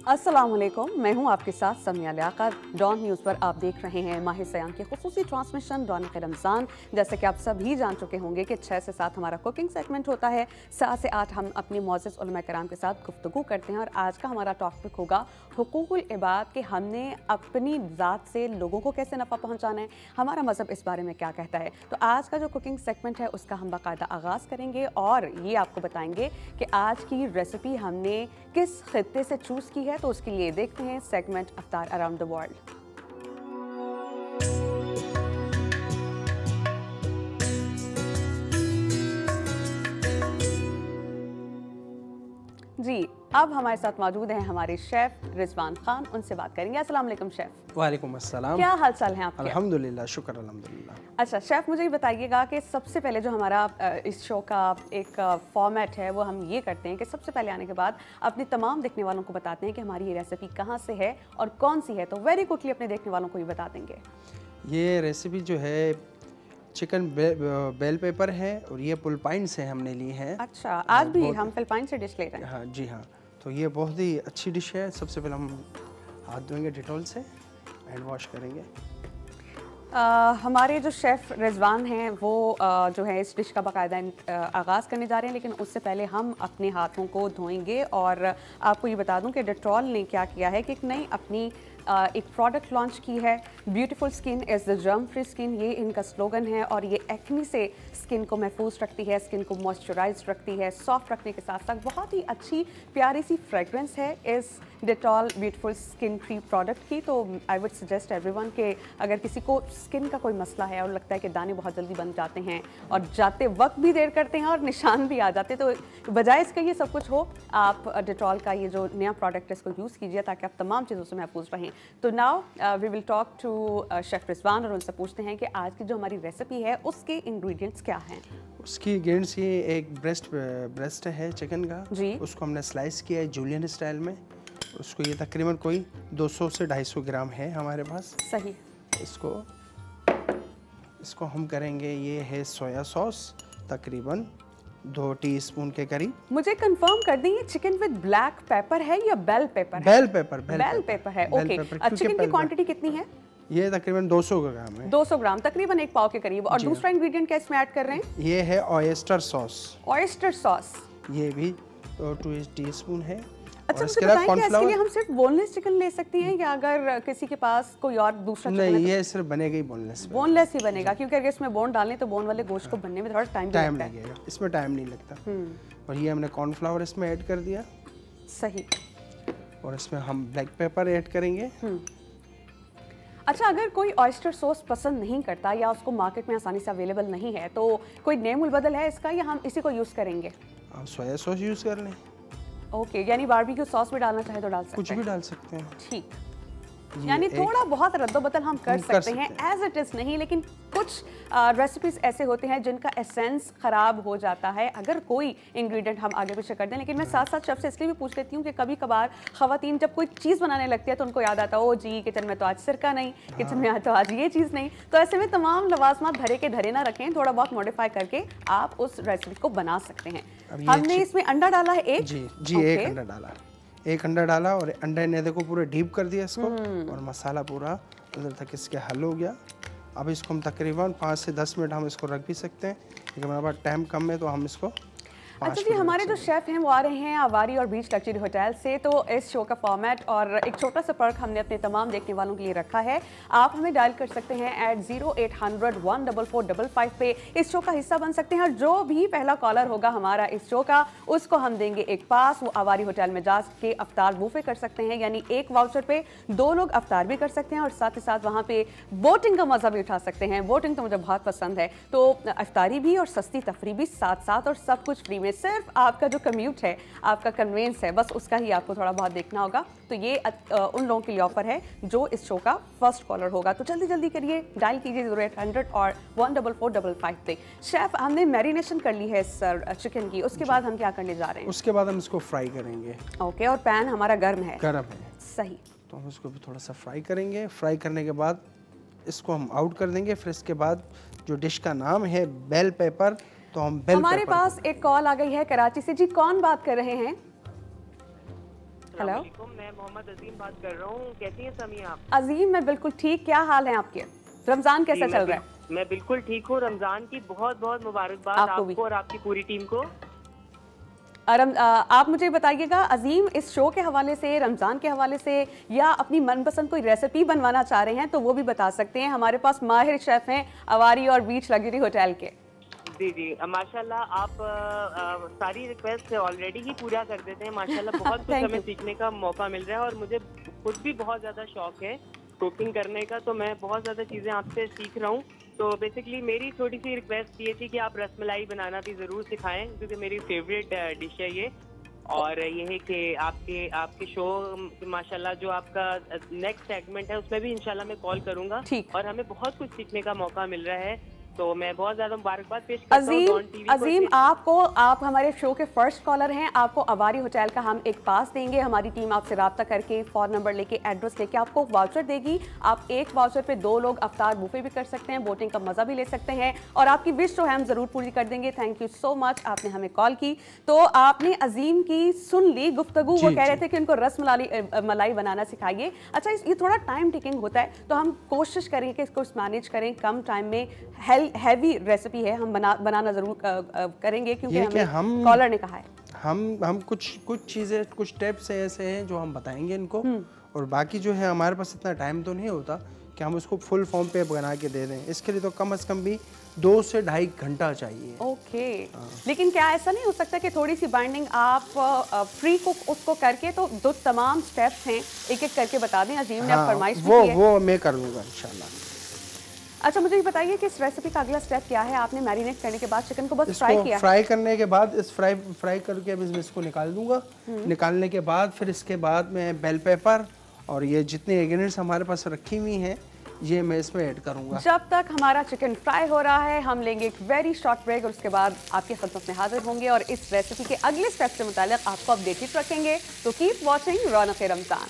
अस्सलामुअलैकुम, मैं हूं आपके साथ समिया लियाकत। डॉन न्यूज़ पर आप देख रहे हैं माह सयाम की खुसूसी ट्रांसमिशन रौनक रमज़ान। जैसे कि आप सभी जान चुके होंगे कि 6 से 7 हमारा कुकिंग सेगमेंट होता है, 7 से 8 हम अपनी मोअज़्ज़ज़ उलमा कराम के साथ गुफ्तगू करते हैं। और आज का हमारा टॉपिक होगा हुकूकुल इबाद कि हमने अपनी ज़ात से लोगों को कैसे नफ़ा पहुँचाना है, हमारा मज़हब इस बारे में क्या कहता है। तो आज का जो कुकिंग सेगमेंट है उसका हम बाकायदा आगाज़ करेंगे और ये आपको बताएंगे कि आज की रेसिपी हमने किस खित्ते से चूज़ की है। तो उसके लिए देखते हैं segment Aftar around the world. जी, अब हमारे साथ मौजूद हैं हमारे शेफ रिजवान खान, उनसे बात करेंगे। अस्सलाम वालेकुम शेफ। वालेकुम अस्सलाम। क्या हाल चाल हैं आपके? अल्हम्दुलिल्लाह, शुक्र अल्हम्दुलिल्लाह। अच्छा शेफ, मुझे ये बताइएगा कि सबसे पहले जो हमारा इस शो का एक फॉर्मेट है वो हम ये करते हैं कि सबसे पहले आने के बाद अपने तमाम देखने वालों को बताते हैं कि हमारी ये रेसिपी कहाँ से है और कौन सी है। तो वेरी क्विकली अपने देखने वालों को ये बता देंगे। ये रेसिपी जो है चिकन बेल पेपर है और ये पुलपाइन से हमने ली है। अच्छा, आज भी हम फिलिपाइन से डिश ले रहे हैं? हाँ जी हाँ, तो ये बहुत ही अच्छी डिश है। सबसे पहले हम हाथ धोएंगे डिटॉल से, हैंड वॉश करेंगे। हमारे जो शेफ़ रिजवान हैं वो जो है इस डिश का बाकायदा आगाज़ करने जा रहे हैं, लेकिन उससे पहले हम अपने हाथों को धोएंगे। और आपको ये बता दूं कि डेटॉल ने क्या किया है कि एक नई अपनी एक प्रोडक्ट लॉन्च की है, beautiful skin is the germ free skin, ये इनका स्लोगन है। और ये एक्ने से स्किन को महफूज रखती है, स्किन को मॉइस्चराइज रखती है, सॉफ्ट रखने के साथ साथ बहुत ही अच्छी प्यारी सी फ्रेगरेंस है इस Dettol beautiful skin free product की। तो आई वुड सजेस्ट एवरीवन के अगर किसी को स्किन का कोई मसला है और लगता है कि दाने बहुत जल्दी बन जाते हैं और जाते वक्त भी देर करते हैं और निशान भी आ जाते हैं, तो बजाय इसका ये सब कुछ हो, आप डेटॉल का ये जो नया प्रोडक्ट है इसको यूज़ कीजिए ताकि आप तमाम चीज़ों से महफूज रहें। तो now we will talk to chef Rizwan और उनसे पूछते हैं कि आज की जो हमारी रेसिपी है उसके इंग्रेडिएंट्स क्या हैं। उसकी इंग्रेडिएंट्स ये एक ब्रेस्ट है चिकन का जी, उसको हमने स्लाइस किया है जूलियन स्टाइल में। उसको ये तकरीबन कोई 200 से 250 ग्राम है हमारे पास। सही। इसको हम करेंगे, ये है सोया सॉस तकरीबन 2 टीस्पून के करीब। मुझे कंफर्म कर दें, ये चिकन विद ब्लैक पेपर है या बेल पेपर है? बेल पेपर है। ओके, चिकन की क्वांटिटी कितनी है? ये तकरीबन 200 ग्राम है। 200 ग्राम, तकरीबन 1 पाव के करीब। और दूसरा इंग्रेडिएंट क्या इसमें ऐड कर रहे हैं? ये है ऑयस्टर सॉस। ऑयस्टर सॉस ये भी 2 टीस्पून है। अच्छा, मुझे बताएं कि इसके लिए हम सिर्फ बोनलेस चिकन ले सकते हैं या अगर किसी के पास कोई और दूसरा चिकन? नहीं, ये सिर्फ बनेगा ही बोनलेस ही बनेगा, क्योंकि अगर इसमें बोन डालें तो बोन वाले गोश्त को बनने में थोड़ा टाइम लगेगा। इसमें टाइम नहीं लगता। और ये हमने कॉर्नफ्लावर इसमें ऐड कर दिया। सही। और इसमें हम ब्लैक पेपर ऐड करेंगे। अच्छा, अगर कोई ऑयस्टर सॉस पसंद नहीं करता या उसको मार्केट में आसानी से अवेलेबल नहीं है तो कोई नेम बदल है इसका या हम इसी को यूज़ करेंगे? आप सोया सॉस यूज़ कर लें। ओके, यानी बारबेक्यू सॉस भी डालना चाहे तो डाल सकते हैं? कुछ भी डाल सकते हैं। ठीक, यानी थोड़ा बहुत रद्दोबदल हम कर सकते हैं, एज इट इज़ नहीं। लेकिन कुछ रेसिपीज ऐसे होते हैं जिनका एसेंस ख़राब हो जाता है अगर कोई इंग्रेडिएंट हम आगे पीछे कर दें। लेकिन मैं साथ साथ शेफ से इसलिए भी पूछ लेती हूँ कि कभी कभार ख़वातीन जब कोई चीज़ बनाने लगती है तो उनको याद आता है, ओ जी किचन में तो आज सिरका नहीं, किचन में तो आज ये चीज़ नहीं। तो ऐसे में तमाम लवाजमात धरे के धरे ना रखें, थोड़ा बहुत मॉडिफाई करके आप उस रेसिपी को बना सकते हैं। हमने इसमें अंडा डाला है एक। जी, एक अंडा डाला, एक अंडा डाला और अंडे ने देखो पूरा डीप कर दिया इसको। और मसाला पूरा अंदर तक इसके हल हो गया। अब इसको हम तकरीबन 5 से 10 मिनट हम इसको रख भी सकते हैं, लेकिन हमारे पास टाइम कम है तो हम इसको। अच्छा जी, हमारे जो शेफ़ हैं वो आ रहे हैं आवारी और बीच लग्जरी होटल से। तो इस शो का फॉर्मेट और एक छोटा सा पर्क हमने अपने तमाम देखने वालों के लिए रखा है। आप हमें डायल कर सकते हैं @0800-14455 पे, इस शो का हिस्सा बन सकते हैं। और जो भी पहला कॉलर होगा हमारा इस शो का, उसको हम देंगे एक पास, वो आवारी होटल में जा के अफ्तार बुफे कर सकते हैं। यानी एक वाउचर पे 2 लोग अफ्तार भी कर सकते हैं और साथ ही साथ वहाँ पे बोटिंग का मजा भी उठा सकते हैं। बोटिंग तो मुझे बहुत पसंद है, तो अफ्तारी भी और सस्ती तफरी भी साथ साथ और सब कुछ फ्री में। सिर्फ आपका जो कम्यूट है, आपका कन्वेंस है, बस उसका ही आपको थोड़ा बहुत देखना होगा। तो ये उन लोगों के लिए ऑफर है जो इस शो का फर्स्ट कॉलर होगा। तो जल्दी जल्दी करिए, डायल कीजिए 0800 और 14455 पे। शेफ, हमने मैरिनेशन कर ली है सर चिकन की, उसके बाद हम क्या करने जा रहे हैं? उसके बाद हम इसको फ्राई करेंगे। ओके, और पैन हमारा गर्म है? गर्म है। सही। तो हम इसको भी थोड़ा सा फ्राई करेंगे। फ्राई करने के बाद इसको हम आउट कर देंगे। फिर इसके बाद जो डिश का नाम है बेल पेपर, तो हम बेल हमारे पास एक कॉल आ गई है कराची से। जी, कौन बात कर रहे हैं? हेलो, मैं मोहम्मद अजीम बात कर रहा हूँ। कैसी हैं समी आप? अजीम मैं बिल्कुल ठीक। क्या हाल है आपके? रमजान कैसा चल रहा है? मैं बिल्कुल ठीक हूँ। रमजान की बहुत बहुत मुबारकबाद आपको और आपकी पूरी टीम को। आप मुझे बताइएगा अजीम, इस शो के हवाले से, रमज़ान के हवाले से, या अपनी मनपसंद कोई रेसिपी बनवाना चाह रहे हैं तो वो भी बता सकते हैं। हमारे पास माहिर शेफ हैं अवारी और बीच लग्जरी होटल के। जी जी, माशाल्लाह आप सारी रिक्वेस्ट ऑलरेडी ही पूरा कर देते हैं माशाल्लाह। बहुत कुछ हमें सीखने का मौका मिल रहा है और मुझे खुद भी बहुत ज़्यादा शौक है कुकिंग करने का, तो मैं बहुत ज़्यादा चीज़ें आपसे सीख रहा हूँ। तो बेसिकली मेरी छोटी सी रिक्वेस्ट ये थी कि आप रसमलाई बनाना भी ज़रूर सिखाएं, क्योंकि मेरी फेवरेट डिश है ये। और ये है कि आपके शो माशाल्लाह जो आपका नेक्स्ट सेगमेंट है उसमें भी इंशाल्लाह मैं कॉल करूँगा और हमें बहुत कुछ सीखने का मौका मिल रहा है। तो मैं बहुत ज्यादा मुबारकबाद पेश करता हूं अजीम आप हमारे शो के फर्स्ट कॉलर हैं। आपको अवारी होटल का हम एक पास देंगे। हमारी टीम आपसे रब्ता करके फ़ोन नंबर लेके एड्रेस लेके आपको वाउचर देगी। आप एक वाउचर पे 2 लोग अफ्तार बुफे भी कर सकते हैं, बोटिंग का मजा भी ले सकते हैं और आपकी विश जो है हम जरूर पूरी कर देंगे। थैंक यू सो मच, आपने हमें कॉल की। तो आपने अजीम की सुन ली गुफ्तगू। वो कह रहे थे कि उनको रस मलाई बनाना सिखाइए। अच्छा, ये थोड़ा टाइम टेकिंग होता है, तो हम कोशिश करेंगे कि इसको मैनेज करें, कम टाइम में हैवी रेसिपी है, हम बनाना जरूर करेंगे क्योंकि हमें कॉलर ने कहा है। हम कुछ चीज़ें, कुछ टिप्स ऐसे हैं जो हम बताएंगे इनको, और बाकी जो है हमारे पास इतना टाइम तो नहीं होता कि हम उसको फुल फॉर्म पे बना के दे दें। इसके लिए तो कम से कम भी 2 से ढाई घंटा चाहिए। ओके। लेकिन क्या ऐसा नहीं हो सकता कि थोड़ी सी बाइंडिंग आप प्री कुक उसको करके, तो जो तमाम स्टेप्स हैं एक एक करके बता दें। अजीम ने फरमाइश की है, वो मैं कर लूँगा इंशाल्लाह। अच्छा, मुझे ये बताइए कि इस रेसिपी का अगला स्टेप क्या है? आपने मैरिनेट करने के बाद चिकन को बस फ्राई किया? फ्राई करने के बाद फ्राई करके अब इसको निकाल दूंगा। निकालने के बाद फिर इसके बाद मैं बेल पेपर और ये जितने इंग्रेडिएंट्स हमारे पास रखी हुई हैं ये मैं इसमें ऐड करूंगा। जब तक हमारा चिकन फ्राई हो रहा है हम लेंगे एक वेरी शॉर्ट ब्रेक और उसके बाद आपके खिदमत में हाजिर होंगे और इस रेसिपी के अगले स्टेप से मुताल्लिक आपको अपडेटेड रखेंगे। तो keep watching Raunaq Ramzan.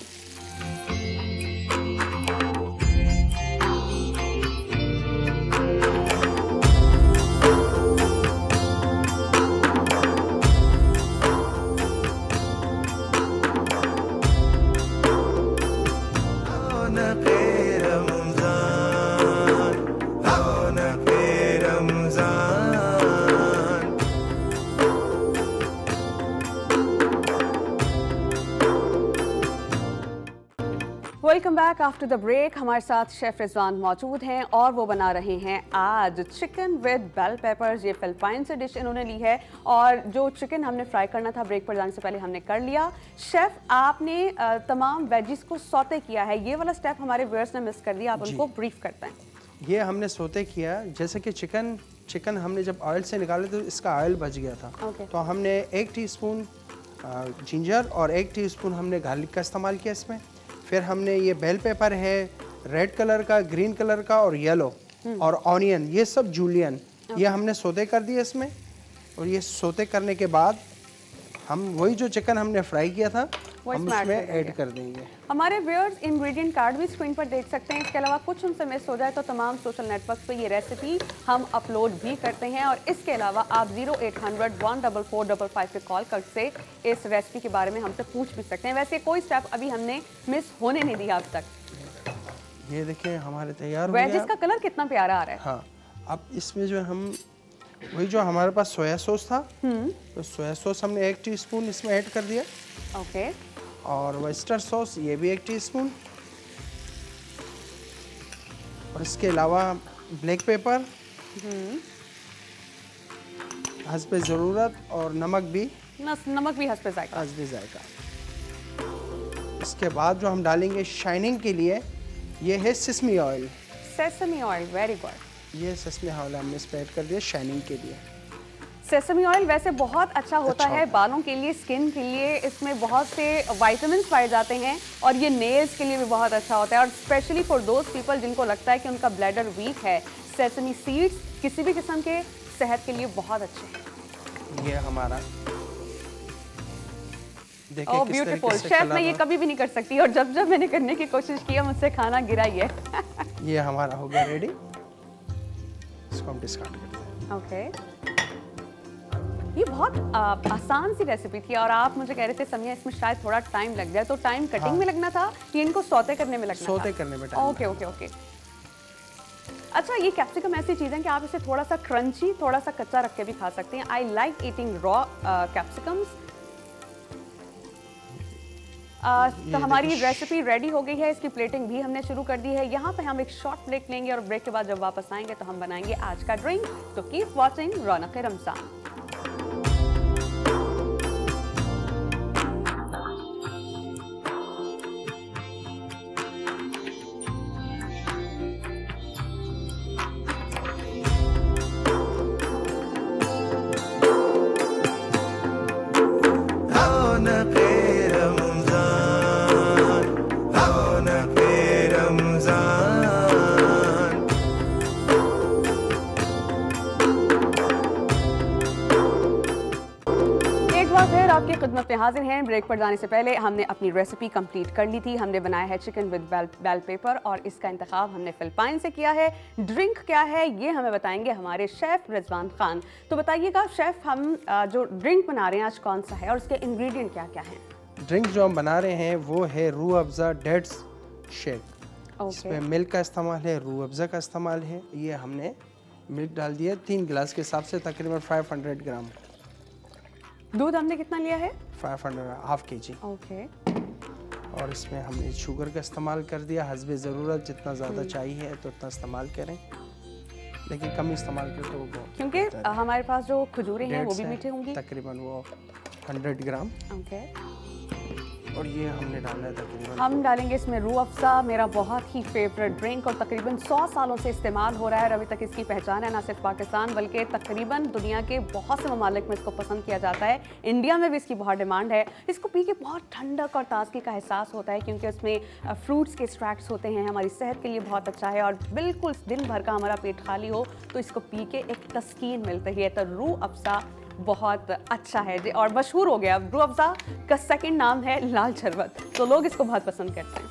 Welcome back after the break. हमारे साथ शेफ रिजवान मौजूद हैं और वो बना रहे हैं आज चिकन विद बेल पेपर्स। ये फिलिपाइन से डिश इन्होंने ली है और जो चिकन हमने फ्राई करना था ब्रेक पर जाने से पहले हमने कर लिया। शेफ, आपने तमाम वेजिस को सौते किया है, ये वाला स्टेप हमारे व्यूअर्स ने मिस कर दिया, आप उनको ब्रीफ करते हैं। ये हमने सौते किया, जैसे कि चिकन हमने जब ऑयल से निकाले तो इसका ऑयल बच गया था। तो हमने 1 टीस्पून जिंजर और 1 टीस्पून हमने गार्लिक का इस्तेमाल किया इसमें। फिर हमने ये बेल पेपर है रेड कलर का, ग्रीन कलर का और येलो, और ऑनियन, ये सब जूलियन, ये हमने सौते कर दिया इसमें। और ये सौते करने के बाद हम वही जो चिकन हमने फ्राई किया था हम इसमें ऐड कर देंगे। हमारे व्यूअर्स इंग्रेडिएंट कार्ड भी स्क्रीन पर देख सकते हैं। इसके अलावा कुछ उनसे मिस हो जाए तो तमाम सोशल नेटवर्क पे ये रेसिपी हम अपलोड भी करते हैं और इसके अलावा आप 0800-144-555 पे कॉल करके इस रेसिपी के बारे में हमसे पूछ भी सकते हैं। वैसे कोई स्टेप अभी हमने मिस होने नहीं दिया अब तक। ये देखिए हमारे तैयार हो गया। वेजिस का कलर कितना प्यारा आ रहा है। हाँ, अब इसमें जो हम वही जो हमारे पास सोया सॉस था, तो सोया सॉस हमने 1 टीस्पून इसमें ऐड कर दिया। ओके। और वेस्टर सॉस ये भी 1 टीस्पून, और इसके अलावा ब्लैक पेपर हस्बे ज़रूरत, और नमक भी हस्बे जायका। इसके बाद जो हम डालेंगे शाइनिंग के लिए ये है sesame oil. Sesame oil, very good. ये सेसमी ऑयल हमने इस पे ऐड कर दिया शाइनिंग के लिए। सेसमी ऑयल वैसे बहुत अच्छा होता है बालों के लिए, स्किन के लिए, इसमें बहुत से विटामिन्स पाए जाते हैं और ये नेल्स के लिए भी बहुत अच्छा होता है और स्पेशली फॉर दोज पीपल जिनको लगता है कि उनका ब्लैडर वीक है, सेसमी सीड्स किसी भी किस्म के सेहत के लिए बहुत अच्छे हैं। ये हमारा देखिए किस ब्यूटीफुल। शेफ मैं ये कभी भी नहीं कर सकती और जब जब मैंने करने की कोशिश की मुझसे खाना गिरा ही है। ये हमारा हो गया रेडी, इसको हम डिस्कार्ड करते हैं। ओके। ये बहुत आसान सी रेसिपी थी और आप मुझे कह रहे थे समिया इसमें शायद थोड़ा टाइम लग जाए, तो टाइम कटिंग में लगना था या इनको सौते करने में लगना था? सौते करने में टाइम। Okay okay okay. अच्छा, ये कैप्सिकम ऐसी चीज़ है कि आप इसे थोड़ा सा क्रंची, थोड़ा सा कच्चा रख के भी खा सकते हैं। I like eating raw capsicums. तो हमारी रेसिपी रेडी हो गई है, इसकी प्लेटिंग भी हमने शुरू कर दी है। यहाँ पे हम एक शॉर्ट ब्रेक लेंगे और ब्रेक के बाद जब वापस आएंगे तो हम बनाएंगे आज का ड्रिंक। तो कीप वॉचिंग रौनक रमजान। फिर आपकी खिदमत में हाजिर हैं। ब्रेक पर जाने से पहले हमने अपनी रेसिपी कंप्लीट कर ली थी। हमने बनाया है चिकन विद बेल पेपर और इसका इंतखाब हमने फिलिपाइन से किया है। ड्रिंक क्या है ये हमें बताएंगे हमारे शेफ़ रिजवान खान। तो बताइएगा शेफ़, हम जो ड्रिंक बना रहे हैं आज कौन सा है और उसके इंग्रेडिएंट क्या क्या हैं? ड्रिंक जो हम बना रहे हैं वो है रूह अफ़ज़ा डेट्स शेक। इसमें मिल्क का इस्तेमाल है, रूह अफ़ज़ा का इस्तेमाल है। ये हमने मिल्क डाल दिया 3 गिलास के हिसाब से, तकरीबन 500 ग्राम। दूध हमने कितना लिया है? 500, हाफ kg। ओके। और इसमें हमने शुगर का इस्तेमाल कर दिया हस्बे ज़रूरत, जितना ज़्यादा चाहिए तो उतना इस्तेमाल करें, लेकिन कम इस्तेमाल करें तो वो, क्योंकि हमारे पास जो खजूरें हैं वो भी मीठे होंगी। तकरीबन वो 100 ग्राम। ओके। और ये हमने डालना है तकरीबन, हम डालेंगे इसमें रूह अफ़ज़ा, मेरा बहुत ही फेवरेट ड्रिंक और तकरीबन 100 सालों से इस्तेमाल हो रहा है और अभी तक इसकी पहचान है ना सिर्फ पाकिस्तान बल्कि तकरीबन दुनिया के बहुत से ममालिक में इसको पसंद किया जाता है। इंडिया में भी इसकी बहुत डिमांड है। इसको पी के बहुत ठंडक और ताजगी का एहसास होता है क्योंकि उसमें फ्रूट्स के एक्सट्रैक्ट्स होते हैं, हमारी सेहत के लिए बहुत अच्छा है और बिल्कुल दिन भर का हमारा पेट खाली हो तो इसको पी के एक तस्कीन मिलती है। तो रूह अफ़ज़ा बहुत अच्छा है जी और मशहूर हो गया। रूह अफ़ज़ा का सेकंड नाम है लाल शरबत, तो लोग इसको बहुत पसंद करते हैं।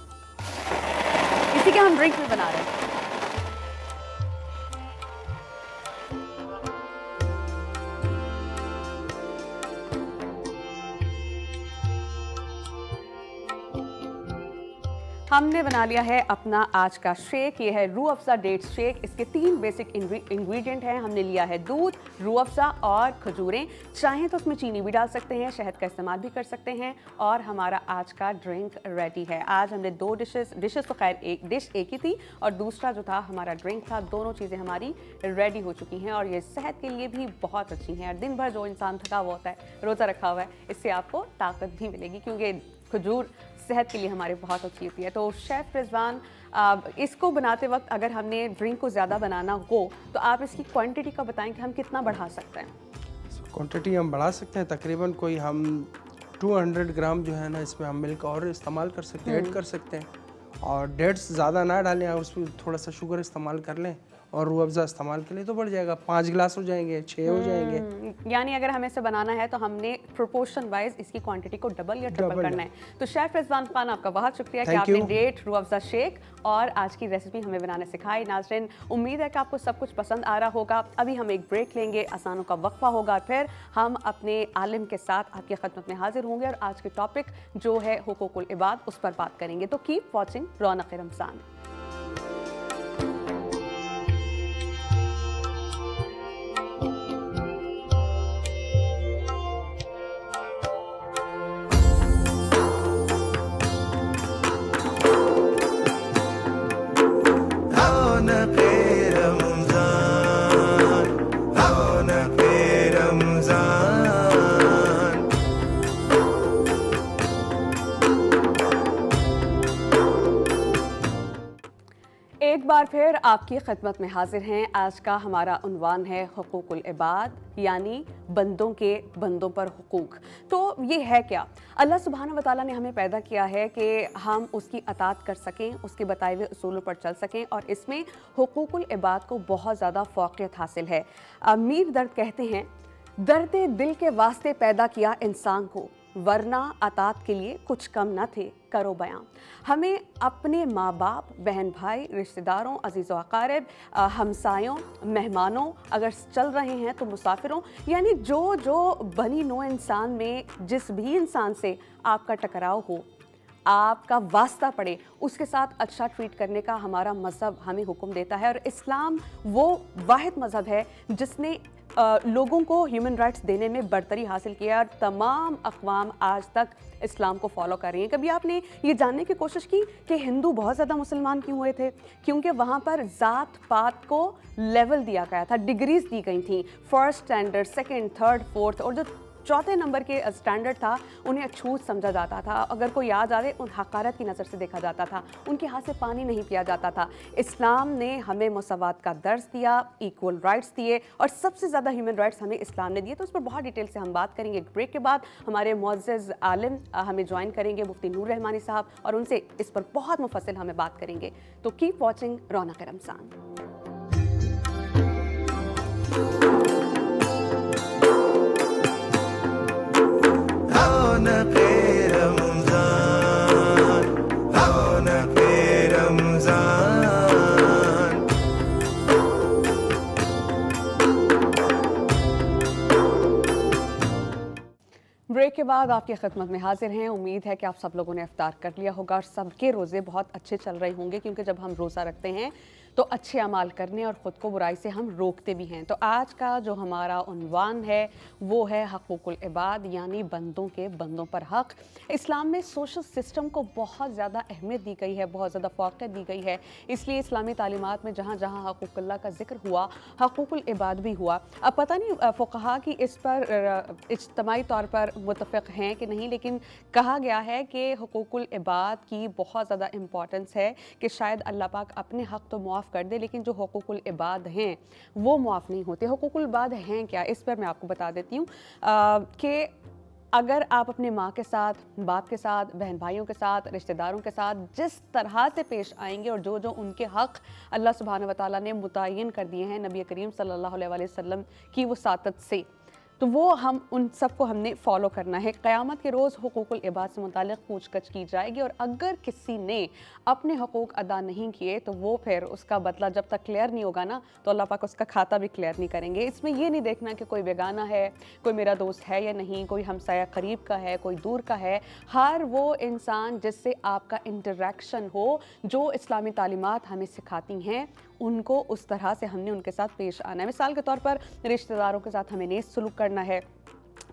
इसी के हम ड्रिंक भी बना रहे हैं। हमने बना लिया है अपना आज का शेक। ये है रूह अफ़ज़ा डेट्स शेक। इसके 3 बेसिक इंग्रेडिएंट हैं। हमने लिया है दूध, रूह अफ़ज़ा और खजूरें। चाहें तो उसमें चीनी भी डाल सकते हैं, शहद का इस्तेमाल भी कर सकते हैं और हमारा आज का ड्रिंक रेडी है। आज हमने 2 डिशेस तो खैर एक डिश एक ही थी और दूसरा जो था हमारा ड्रिंक था। दोनों चीज़ें हमारी रेडी हो चुकी हैं और ये सेहत के लिए भी बहुत अच्छी हैं। दिन भर जो इंसान थका हुआ होता है, रोज़ा रखा हुआ है, इससे आपको ताकत भी मिलेगी क्योंकि खजूर सेहत के लिए हमारे बहुत अच्छी होती है। तो शेफ़ रिजवान, इसको बनाते वक्त अगर हमने ड्रिंक को ज़्यादा बनाना हो तो आप इसकी क्वांटिटी का बताएं कि हम कितना बढ़ा सकते हैं? क्वांटिटी हम बढ़ा सकते हैं, तकरीबन कोई हम 200 ग्राम जो है ना इसमें हम मिल्क और इस्तेमाल कर सकते हैं, ऐड कर सकते हैं। और डेट्स ज़्यादा ना डालें और उसमें थोड़ा सा शुगर इस्तेमाल कर लें और रूह अफ़ज़ा इस्तेमाल के लिए तो बढ़ जाएगा, 5 गिलास हो जाएंगे, 6 हो जाएंगे। यानी अगर हमें इसे बनाना है तो हमने प्रोपोर्शन वाइज इसकी क्वांटिटी को डबल या ट्रिपल करना है। तो शेफ़ रिजवान खान, आपका बहुत शुक्रिया कि आपने डेट रूह अफ़ज़ा शेक और आज की रेसिपी हमें बनाने सिखाई। नाज़रीन, उम्मीद है कि आपको सब कुछ पसंद आ रहा होगा। अभी हम एक ब्रेक लेंगे, असानों का वक्फा होगा, फिर हम अपने आलिम के साथ आपकी खिदमत में हाजिर होंगे और आज के टॉपिक जो है हुकूकुल इबाद उस पर बात करेंगे। तो कीप वॉचिंग रौनक रमज़ान। एक बार फिर आपकी खिदमत में हाजिर हैं। आज का हमारा उन्वान है हुकूकुल इबाद, यानी बंदों के बंदों पर हुकूक। तो ये है क्या? अल्लाह सुब्हानहू व तआला ने हमें पैदा किया है कि हम उसकी अताअत कर सकें, उसके बताए हुए उसूलों पर चल सकें और इसमें हुकूकुल इबाद को बहुत ज़्यादा फ़ौक़ियत हासिल है। मीर दर्द कहते हैं, दर्द दिल के वास्ते पैदा किया इंसान को, वरना अतात के लिए कुछ कम न थे, करो बयां। हमें अपने माँ बाप, बहन भाई, रिश्तेदारों, अजीज़ व अकारिब, हमसायों, मेहमानों, अगर चल रहे हैं तो मुसाफिरों, यानी जो जो बनी नो इंसान में जिस भी इंसान से आपका टकराव हो, आपका वास्ता पड़े, उसके साथ अच्छा ट्रीट करने का हमारा मज़हब हमें हुक्म देता है। और इस्लाम वो वाहिद मज़हब है जिसने लोगों को ह्यूमन राइट्स देने में बरतरी हासिल किया और तमाम अक़वाम आज तक इस्लाम को फॉलो कर रही हैं। कभी आपने ये जानने की कोशिश की कि हिंदू बहुत ज़्यादा मुसलमान क्यों हुए थे? क्योंकि वहाँ पर ज़ात पात को लेवल दिया गया था, डिग्रीज दी गई थी, first standard, second, third, fourth, और जो चौथे नंबर के स्टैंडर्ड था उन्हें अछूत समझा जाता था। अगर कोई याद आ जाए उन हकारत की नज़र से देखा जाता था, उनके हाथ से पानी नहीं पिया जाता था। इस्लाम ने हमें मसवात का दर्स दिया, इक्वल राइट्स दिए, और सबसे ज़्यादा ह्यूमन राइट्स हमें इस्लाम ने दिए। तो उस पर बहुत डिटेल से हम बात करेंगे। एक ब्रेक के बाद हमारे मुअज़्ज़ज़ आलिम हमें ज्वाइन करेंगे, मुफ्ती नूर रहमानी साहब, और उनसे इस पर बहुत मुफस्सिल हमें बात करेंगे। तो कीप वॉचिंग रौनक रमज़ान। ब्रेक के बाद आपकी खिदमत में हाजिर हैं। उम्मीद है कि आप सब लोगों ने इफ्तार कर लिया होगा और सबके रोज़े बहुत अच्छे चल रहे होंगे, क्योंकि जब हम रोज़ा रखते हैं तो अच्छे अमाल करने और ख़ुद को बुराई से हम रोकते भी हैं। तो आज का जो हमारा उन्वान है वो है हक़ूक़ुल इबाद, यानी बंदों के बंदों पर हक़। इस्लाम में सोशल सिस्टम को बहुत ज़्यादा अहमियत दी गई है, बहुत ज़्यादा फ़ौक़ियत दी गई है। इसलिए इस्लामी तालीमात में जहाँ जहाँ हक़ूक़ुल्लाह का ज़िक्र हुआ, हक़ूक़ुल इबाद भी हुआ। अब पता नहीं फ़ुक़हा की इस पर इज्तिमाई तौर पर मुत्तफ़िक़ हैं कि नहीं, लेकिन कहा गया है कि हक़ूक़ुल इबाद की बहुत ज़्यादा इम्पॉर्टेंस है कि शायद अल्लाह पाक अपने हक़ तो मुआफ़ कर दे, लेकिन जो हक़ूक़ुल इबाद हैं वो मुआफ़ नहीं होते। हक़ूक़ुल इबाद हैं क्या, इस पर मैं आपको बता देती हूँ कि अगर आप अपने माँ के साथ, बाप के साथ, बहन भाइयों के साथ, रिश्तेदारों के साथ जिस तरह से पेश आएंगे और जो जो उनके हक़ अल्लाह सुब्हानहू व तआला ने मुतय्यन कर दिए हैं नबी करीम सल्लल्लाहु अलैहि वसल्लम की वसातत से, तो वो हम उन सबको हमने फॉलो करना है। क़यामत के रोज़ हुकूकुल इबाद से मुतालिक पूछगछ की जाएगी, और अगर किसी ने अपने हकूक़ अदा नहीं किए तो वो फिर उसका बदला जब तक क्लियर नहीं होगा ना, तो अल्लाह पाक उसका खाता भी क्लियर नहीं करेंगे। इसमें ये नहीं देखना कि कोई बेगाना है, कोई मेरा दोस्त है या नहीं, कोई हमसाया करीब का है, कोई दूर का है। हर वो इंसान जिससे आपका इंटरेक्शन हो, जो इस्लामी तालीमात हमें सिखाती हैं, उनको उस तरह से हमने उनके साथ पेश आना है। मिसाल के तौर पर रिश्तेदारों के साथ हमें नेक सलूक करना है,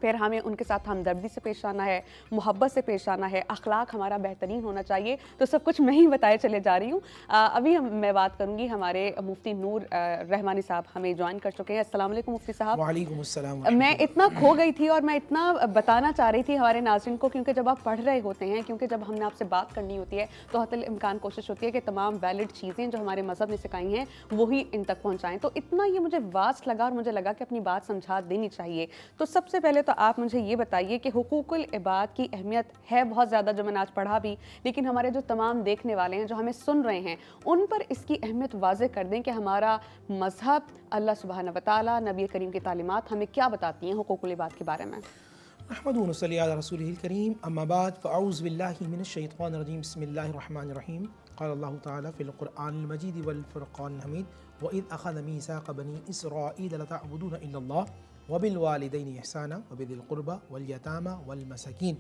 फिर हमें उनके साथ हमदर्दी से पेश आना है, मोहब्बत से पेश आना है, अखलाक हमारा बेहतरीन होना चाहिए। तो सब कुछ मैं ही बताए चले जा रही हूँ। अभी मैं बात करूँगी, हमारे मुफ्ती नूर रहमानी साहब हमें ज्वाइन कर चुके हैं। अस्सलाम वालेकुम मुफ्ती साहब। वालेकुम अस्सलाम। मैं इतना खो गई थी और मैं इतना बताना चाह रही थी हमारे नाज़रीन को, क्योंकि जब आप पढ़ रहे होते हैं, क्योंकि जब हमने आपसे बात करनी होती है तो हतल इम्कान कोशिश होती है कि तमाम वैलिड चीज़ें जो हमारे मज़हब ने सिखाई हैं वही इन तक पहुँचाएँ। तो इतना ये मुझे वास्ट लगा और मुझे लगा कि अपनी बात समझा देनी चाहिए। तो सबसे पहले तो आप मुझे ये बताइए कि हुकूकुल इबाद की अहमियत है बहुत ज़्यादा, जो मैंने आज पढ़ा भी, लेकिन हमारे जो तमाम देखने वाले हैं, जो हमें सुन रहे हैं, उन पर इसकी अहमियत वाज़े कर दें कि हमारा मज़हब, अल्लाह सुब्हानहू व तआला, नबी करीम की तालीमात हमें क्या बताती हैं हुकूकुल इबाद के बारे में। अहमदु व सल्ली अला रसूलिहिल करीम, अम्मा बाद, फ़अऊज़ु बिल्लाहि मिनश शैतानिर रजीम, बिस्मिल्लाहिर रहमानिर रहीम। क़ाल अल्लाहु तआला फ़िल क़ुरआनिल मजीद वल फ़ुरक़ानिल हमीद, व इज़ अख़ज़ मीसाक़ बनी इस्राईल ला तअबुदूना इल्लल्लाह व बिल वालिदैनि इहसाना व बिज़िल क़ुरबा वल यतामा वल मसाकीन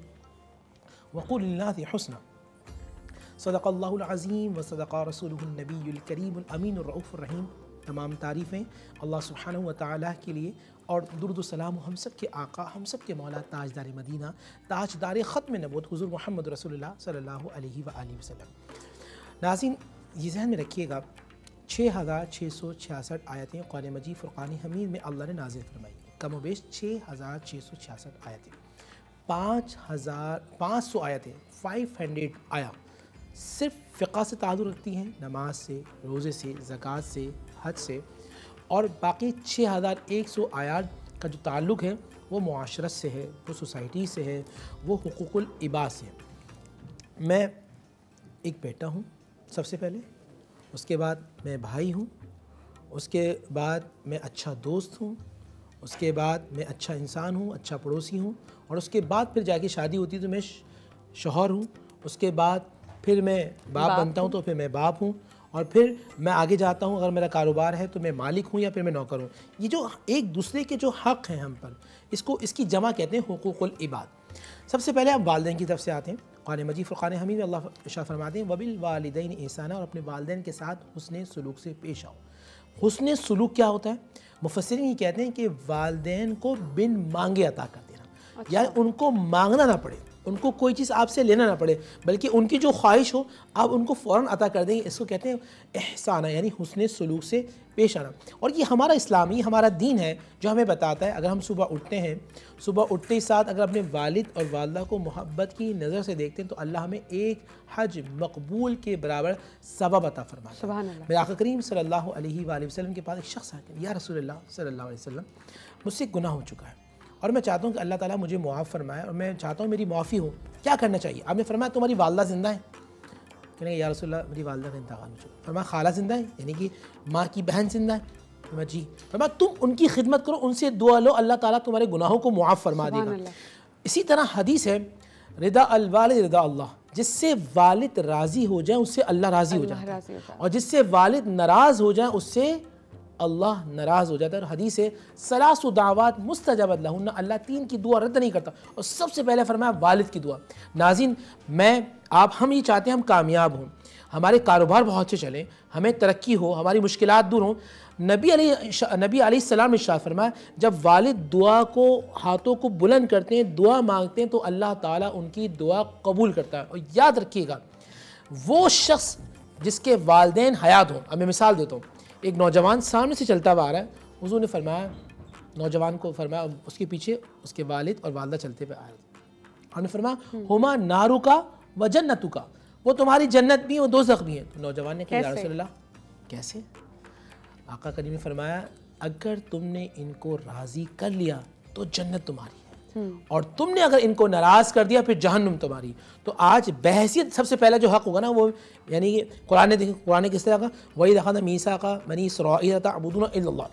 व क़ुल लिन्नासि हुस्ना। सदक़ल्लाहुल अज़ीम व सदक़ा रसूलुहुन नबियुल करीमुल अमीनुर रऊफ़ुर रहीम। तमाम तारीफ़ें अल्लाह सुब्हानहू व तआला के लिए, और दुरूद सलाम हम सब के आका, हम सब के मौला, ताजदार मदीना, ताजदार ख़त्म नबूवत हुज़ूर मोहम्मद रसूलुल्लाह सल्लल्लाहु अलैहि व आलिहि वसल्लम। नाज़रीन, ये ज़हन में रखिएगा, 6666 आयतें क़ुरान मजीद फ़ुरक़ान हमीद में अल्लाह ने नाज़िल फरमाई, कमोबेश 6666 आयतें, 500 आयतें, 500 आया सिर्फ फ़िक़्ह से ताल्लुक़ रखती हैं, नमाज से, रोज़े से, ज़कात से, हज से, और बाकी 6100 आयात का जो ताल्लुक़ है वो मुआशरत से है, वो सोसाइटी से है, वो हुकूकुल इबाद से है। मैं एक बेटा हूँ सबसे पहले, उसके बाद मैं भाई हूँ, उसके बाद मैं अच्छा दोस्त हूँ, उसके बाद मैं अच्छा इंसान हूँ, अच्छा पड़ोसी हूँ, और उसके बाद फिर जाके शादी होती है तो मैं शौहर हूँ, उसके बाद फिर मैं बाप बनता हूँ तो फिर मैं बाप हूँ, और फिर मैं आगे जाता हूँ, अगर मेरा कारोबार है तो मैं मालिक हूँ या फिर मैं नौकर हूँ। ये जो एक दूसरे के जो हक़ हैं हम पर, इसकी जमा कहते हैं हुकूकुल इबाद। सबसे पहले आप वालिदैन की तरफ से आते हैं। कुरान मजीद फ़ुरक़ान हमीद में अल्लाह इरशाद फरमाते हैं वबिल वालिदैन ihसाना, और अपने वालिदैन के साथ हुस्न सलूक से पेश आओ। हुस्न सलूक क्या होता है? मुफस्सिरीन ये कहते हैं कि वालिदैन को बिन मांगे अता कर देना, यानी उनको मांगना ना पड़े, उनको कोई चीज़ आपसे लेना ना पड़े, बल्कि उनकी जो ख्वाहिश हो आप उनको फ़ौरन अता कर देंगे। इसको कहते हैं एहसान, यानी हुस्न सलूक से पेश आना। और ये हमारा इस्लामी, हमारा दीन है जो हमें बताता है, अगर हम सुबह उठते हैं, सुबह उठते ही साथ अगर अपने वालिद और वालदा को मोहब्बत की नज़र से देखते हैं तो अल्लाह हमें एक हज मकबूल के बराबर सबब अता फरमाता है। सुभान अल्लाह। मेरे आका करीम सल्लल्लाहु अलैहि वसल्लम के पास एक शख्स आकर, या रसूलल्लाह सल्लल्लाहु अलैहि वसल्लम, मुझसे गुनाह हो चुका है और मैं चाहता हूँ कि अल्लाह ताला मुझे मुआफ़ फरमाए और मैं चाहता हूँ मेरी माफ़ी हो, क्या करना चाहिए? आपने फरमाया तुम्हारी वालदा ज़िंदा है? कहने या रसूलल्लाह मेरी वालदा का इंतकाल हो चुका। फरमाया खाला ज़िंदा है, यानी कि माँ की बहन ज़िंदा है? फरमाया जी। फरमाया तुम उनकी खिदमत करो, उनसे दुआ लो, अल्लाह ताला तुम्हारे गुनाहों को मुआफ़ फरमा देगा। इसी तरह हदीस है रिदा अल वालिद रिदा अल्लाह, जिससे वालिद राज़ी हो जाए उससे अल्लाह राज़ी हो जाता है, और जिससे वालिद नाराज़ हो जाए उससे अल्लाह नाराज़ हो जाता है। और हदीस है सलासु दावात मुस्तजबत लहुन्ना, अल्लाह 3 की दुआ रद्द नहीं करता, और सबसे पहले फरमाया वालिद की दुआ। नाज़रीन, हम ये चाहते हैं हम कामयाब हों, हमारे कारोबार बहुत अच्छे चलें, हमें तरक्की हो, हमारी मुश्किलात दूर हों। नबी अलैहिस्सलाम ने इरशाद फरमाया जब वालिद दुआ को, हाथों को बुलंद करते हैं, दुआ मांगते हैं तो अल्लाह ताला उनकी दुआ कबूल करता है। और याद रखिएगा, वो शख्स जिसके वालिदैन हयात हों, अब मैं मिसाल देता हूँ, एक नौजवान सामने से चलता हुआ आ रहा है, हुज़ूर ने फरमाया, नौजवान को फरमाया, उसके पीछे उसके वालिद और वालदा चलते हुए आ रहे, उन्होंने फरमाया हुमा नारू का व जन्नतु का, वो तुम्हारी जन्नत भी है, वो दोज़ख भी है। तो नौजवान ने कहा या रसूलल्लाह कैसे? आका करीम ने फरमाया अगर तुमने इनको राज़ी कर लिया तो जन्नत तुम्हारी है, और तुमने अगर इनको नाराज़ कर दिया फिर जहन्नुम तुम्हारी। तो आज बहसियत सबसे पहला जो हक़ होगा ना वो, यानी कि कुरान किस तरह का, वही दखा मीसा का बनी इसराईल तअबुदूना इल्लल्लाह,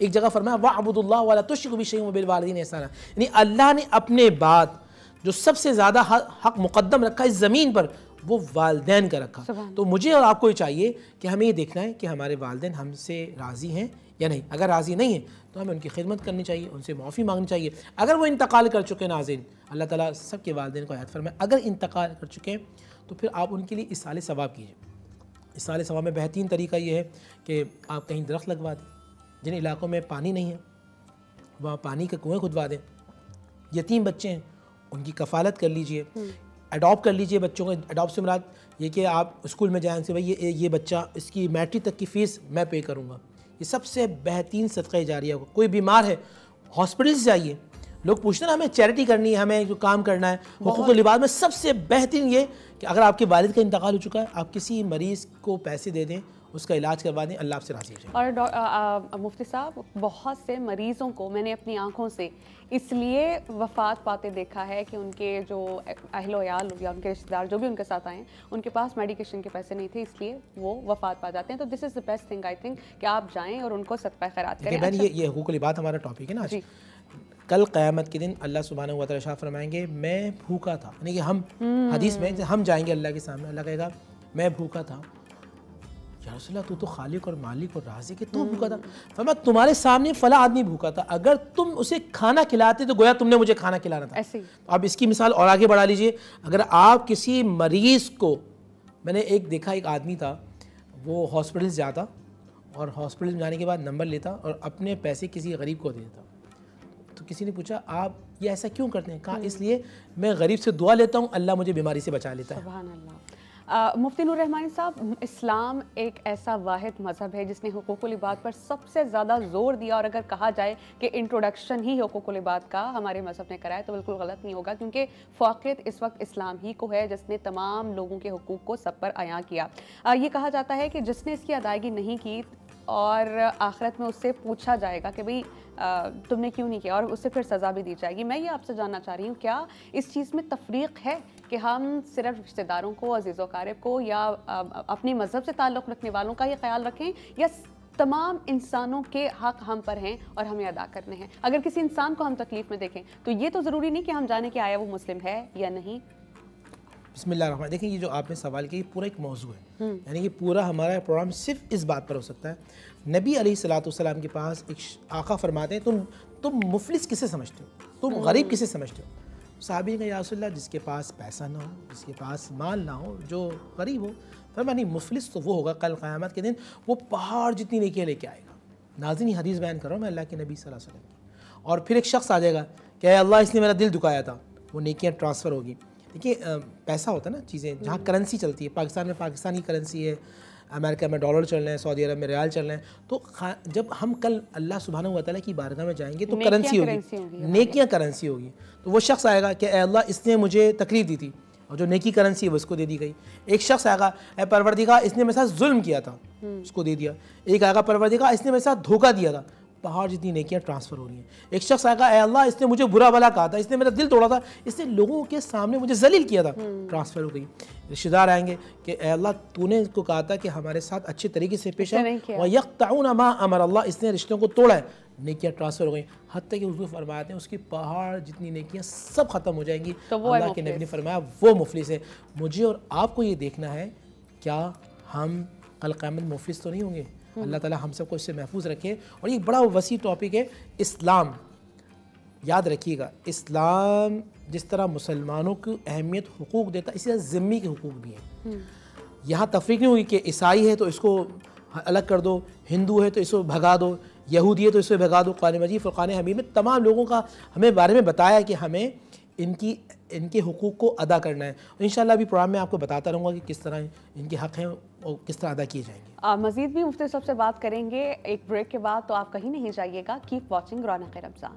एक जगह फरमाया वअबुदुल्लाह वला तुश्रिकू बिही व बिल वालिदैन ihसाना, यानी अल्लाह ने अपने बाद जो सबसे ज़्यादा हक़ मुक़द्दम रखा इस ज़मीन पर वो वालिदैन का रखा। तो मुझे और आपको ये चाहिए कि हमें ये देखना है कि हमारे वालिदैन हमसे राज़ी हैं या नहीं। अगर राज़ी नहीं है तो हमें उनकी खिदमत करनी चाहिए, उनसे माफ़ी मांगनी चाहिए। अगर वो इंतकाल कर चुके हैं, नाज़रीन अल्लाह ताला सबके वालिदैन को याद फरमाए, अगर इंतकाल कर चुके हैं तो फिर आप उनके लिए इसाले सवाब कीजिए। इसाले सवाब में बेहतरीन तरीका ये है कि आप कहीं दरख्त लगवा दें, जिन इलाकों में पानी नहीं है वहाँ पानी के कुएँ खुदवा दें, यतीम बच्चे हैं उनकी कफ़ालत कर लीजिए, अडॉप्ट कर लीजिए बच्चों को। अडॉप्ट से मुराद ये कि आप स्कूल में जाएँ से भाई ये बच्चा, इसकी मैट्रिक तक की फ़ीस मैं पे करूँगा, ये सबसे बेहतरीन सदक़ा जारिया होगा। कोई बीमार है हॉस्पिटल से जाइए, लोग पूछते हैं ना हमें चैरिटी करनी है, हमें जो काम करना है, हुकूक़ुल इबाद में सबसे बेहतरीन ये कि अगर आपके वालिद का इंतकाल हो चुका है आप किसी मरीज़ को पैसे दे दें, उसका इलाज करवा दें, अल्लाह आपसे राज़ी हो जाए। और मुफ्ती साहब, बहुत से मरीज़ों को मैंने अपनी आंखों से इसलिए वफ़ात पाते देखा है कि उनके जो अहलो-याल या उनके रिश्तेदार जो भी उनके साथ आए हैं उनके पास मेडिकेशन के पैसे नहीं थे, इसलिए वो वफ़ात पा जाते हैं। तो this is the best thing I think कि आप जाएँ और उनको सदक़ा खैरात करें। बहन ये हुकूक़ुल इबाद हमारा टॉपिक है ना आज। कल क़यामत के दिन अल्लाह सुब्हानहू व तआला इरशाद फरमाएंगे मैं भूखा था, यानी कि हम हदीस में हम जाएंगे अल्लाह के सामने, अल्लाह कहेगा मैं भूखा था, या रसूलल्लाह तू तो खालिक और मालिक और राज़िक है, तू भूखा था? फरमाया तुम्हारे सामने फला आदमी भूखा था, अगर तुम उसे खाना खिलाते तो गोया तुमने मुझे खाना खिलाना था। ऐसे ही अब इसकी मिसाल और आगे बढ़ा लीजिए, अगर आप किसी मरीज़ को, मैंने एक देखा एक आदमी था वो हॉस्पिटल जाता और हॉस्पिटल में जाने के बाद नंबर लेता और अपने पैसे किसी गरीब को दे देता। तो किसी ने पूछा आप ये ऐसा क्यों करते हैं? कहा इसलिए मैं गरीब से दुआ लेता हूँ, अल्लाह मुझे बीमारी से बचा लेता है। सुभान अल्लाह। मुफ्ती नूर रहमानी साहब, इस्लाम एक ऐसा वाहिद मज़हब है जिसने हुकूकुल इबाद पर सबसे ज़्यादा ज़ोर दिया, और अगर कहा जाए कि इंट्रोडक्शन ही हुकूकुल इबाद का हमारे मज़हब ने कराया तो बिल्कुल गलत नहीं होगा, क्योंकि फ़ौक़ियत इस वक्त इस्लाम ही को है जिसने तमाम लोगों के हुकूक को सब पर आया किया। ये कहा जाता है कि जिसने इसकी अदायगी नहीं की और आखिरत में उससे पूछा जाएगा कि भाई तुमने क्यों नहीं किया, और उससे फिर सज़ा भी दी जाएगी। मैं ये आपसे जानना चाह रही हूँ, क्या इस चीज़ में तफरीक है कि हम सिर्फ रिश्तेदारों को, अजीज़ व क़ारिब को या अपने मज़हब से ताल्लुक़ रखने वालों का ये ख्याल रखें, या तमाम इंसानों के हक हम पर हैं और हमें अदा करने हैं। अगर किसी इंसान को हम तकलीफ में देखें तो ये तो ज़रूरी नहीं कि हम जाने कि आया वो मुस्लिम है या नहीं। बिस्मिल्लाह। देखिए, ये जो आपने सवाल किया ये पूरा एक मौजू है, यानी कि पूरा हमारा प्रोग्राम सिर्फ इस बात पर हो सकता है। नबी अलैहिस्सलाम के पास एक आका फरमाते हैं, तुम मुफलिस किसे समझते हो, तुम गरीब किसे समझते हो। साहबी ने कहा या रसूलल्लाह, जिसके पास पैसा ना हो, जिसके पास माल ना हो, जो गरीब हो। फरमाया नहीं, मुफलिस तो वो होगा कल क़यामत के दिन वो पहाड़ जितनी नेकियां लेके आएगा। नाज़रीन, ये हदीस बयान कर रहा हूँ मैं अल्लाह के नबी सल्लल्लाहु अलैहि वसल्लम की। और फिर एक शख्स आ जाएगा कि अल्लाह इसने मेरा दिल दुखाया था, वो नेकियां ट्रांसफ़र होगी। देखिए, पैसा होता है ना, चीज़ें जहाँ करेंसी चलती है, पाकिस्तान में पाकिस्तानी करेंसी है, अमेरिका में डॉलर चल रहे हैं, सऊदी अरब में रियाल चल रहे हैं। तो जब हम कल अल्लाह सुब्हानहू व तआला की बारगाह में जाएंगे तो करेंसी होगी, नेकियां करेंसी होगी। तो वो शख्स आएगा कि अल्लाह इसने मुझे तकलीफ दी थी, और जो नेकी करेंसी है वो इसको दे दी गई। एक शख्स आएगा, ए परवरदिगार इसने मेरे साथ जुल्म किया था, उसको दे दिया। एक आएगा, परवरदिगार इसने मेरे साथ धोखा दिया था, पहाड़ जितनी नेकियां ट्रांसफ़र हो रही हैं। एक शख्स आएगा, ए अल्लाह इसने मुझे बुरा भला कहा था, इसने मेरा दिल तोड़ा था, इसने लोगों के सामने मुझे जलील किया था, ट्रांसफ़र हो गई। रिश्तेदार आएंगे कि ए अल्लाह तूने इसको कहा था कि हमारे साथ अच्छे तरीके से पेश आए, व यक़तऊन मा अमर अल्लाह, इसने रिश्तों को तोड़ा है, नेकियां ट्रांसफ़र हो गई। हत्ता कि उसको फरमाते हैं उसकी पहाड़ जितनी नेकियां सब ख़त्म हो जाएंगी। तो अल्लाह के नबी ने फरमाया वो मुफलिस है। मुझे और आपको ये देखना है क्या हम कल क़यामत मुफलिस तो नहीं होंगे। अल्लाह ताला हम सबको इससे महफूज रखे। और ये बड़ा वसी टॉपिक है इस्लाम। याद रखिएगा, इस्लाम जिस तरह मुसलमानों की अहमियत हुकूक देता है, इसी तरह ज़िम्मी के हुकूक भी हैं। यहाँ तफरीक नहीं हुई कि ईसाई है तो इसको अलग कर दो, हिंदू है तो इसको भगा दो, यहूदी है तो इसको भगा दो। कुरान मजीद फ़ुरक़ान हमीद में तमाम लोगों का हमें बारे में बताया कि हमें इनके हुकूक को अदा करना है। और इंशाअल्लाह अभी प्रोग्राम में आपको बताता रहूँगा कि किस तरह इनके हक़ हैं और किस तरह अदा किए जाएंगे। मज़ीद भी मुफ्ती साहब से बात करेंगे एक ब्रेक के बाद, तो आप कहीं नहीं जाइएगा। कीप वॉचिंग रौनक रमज़ान।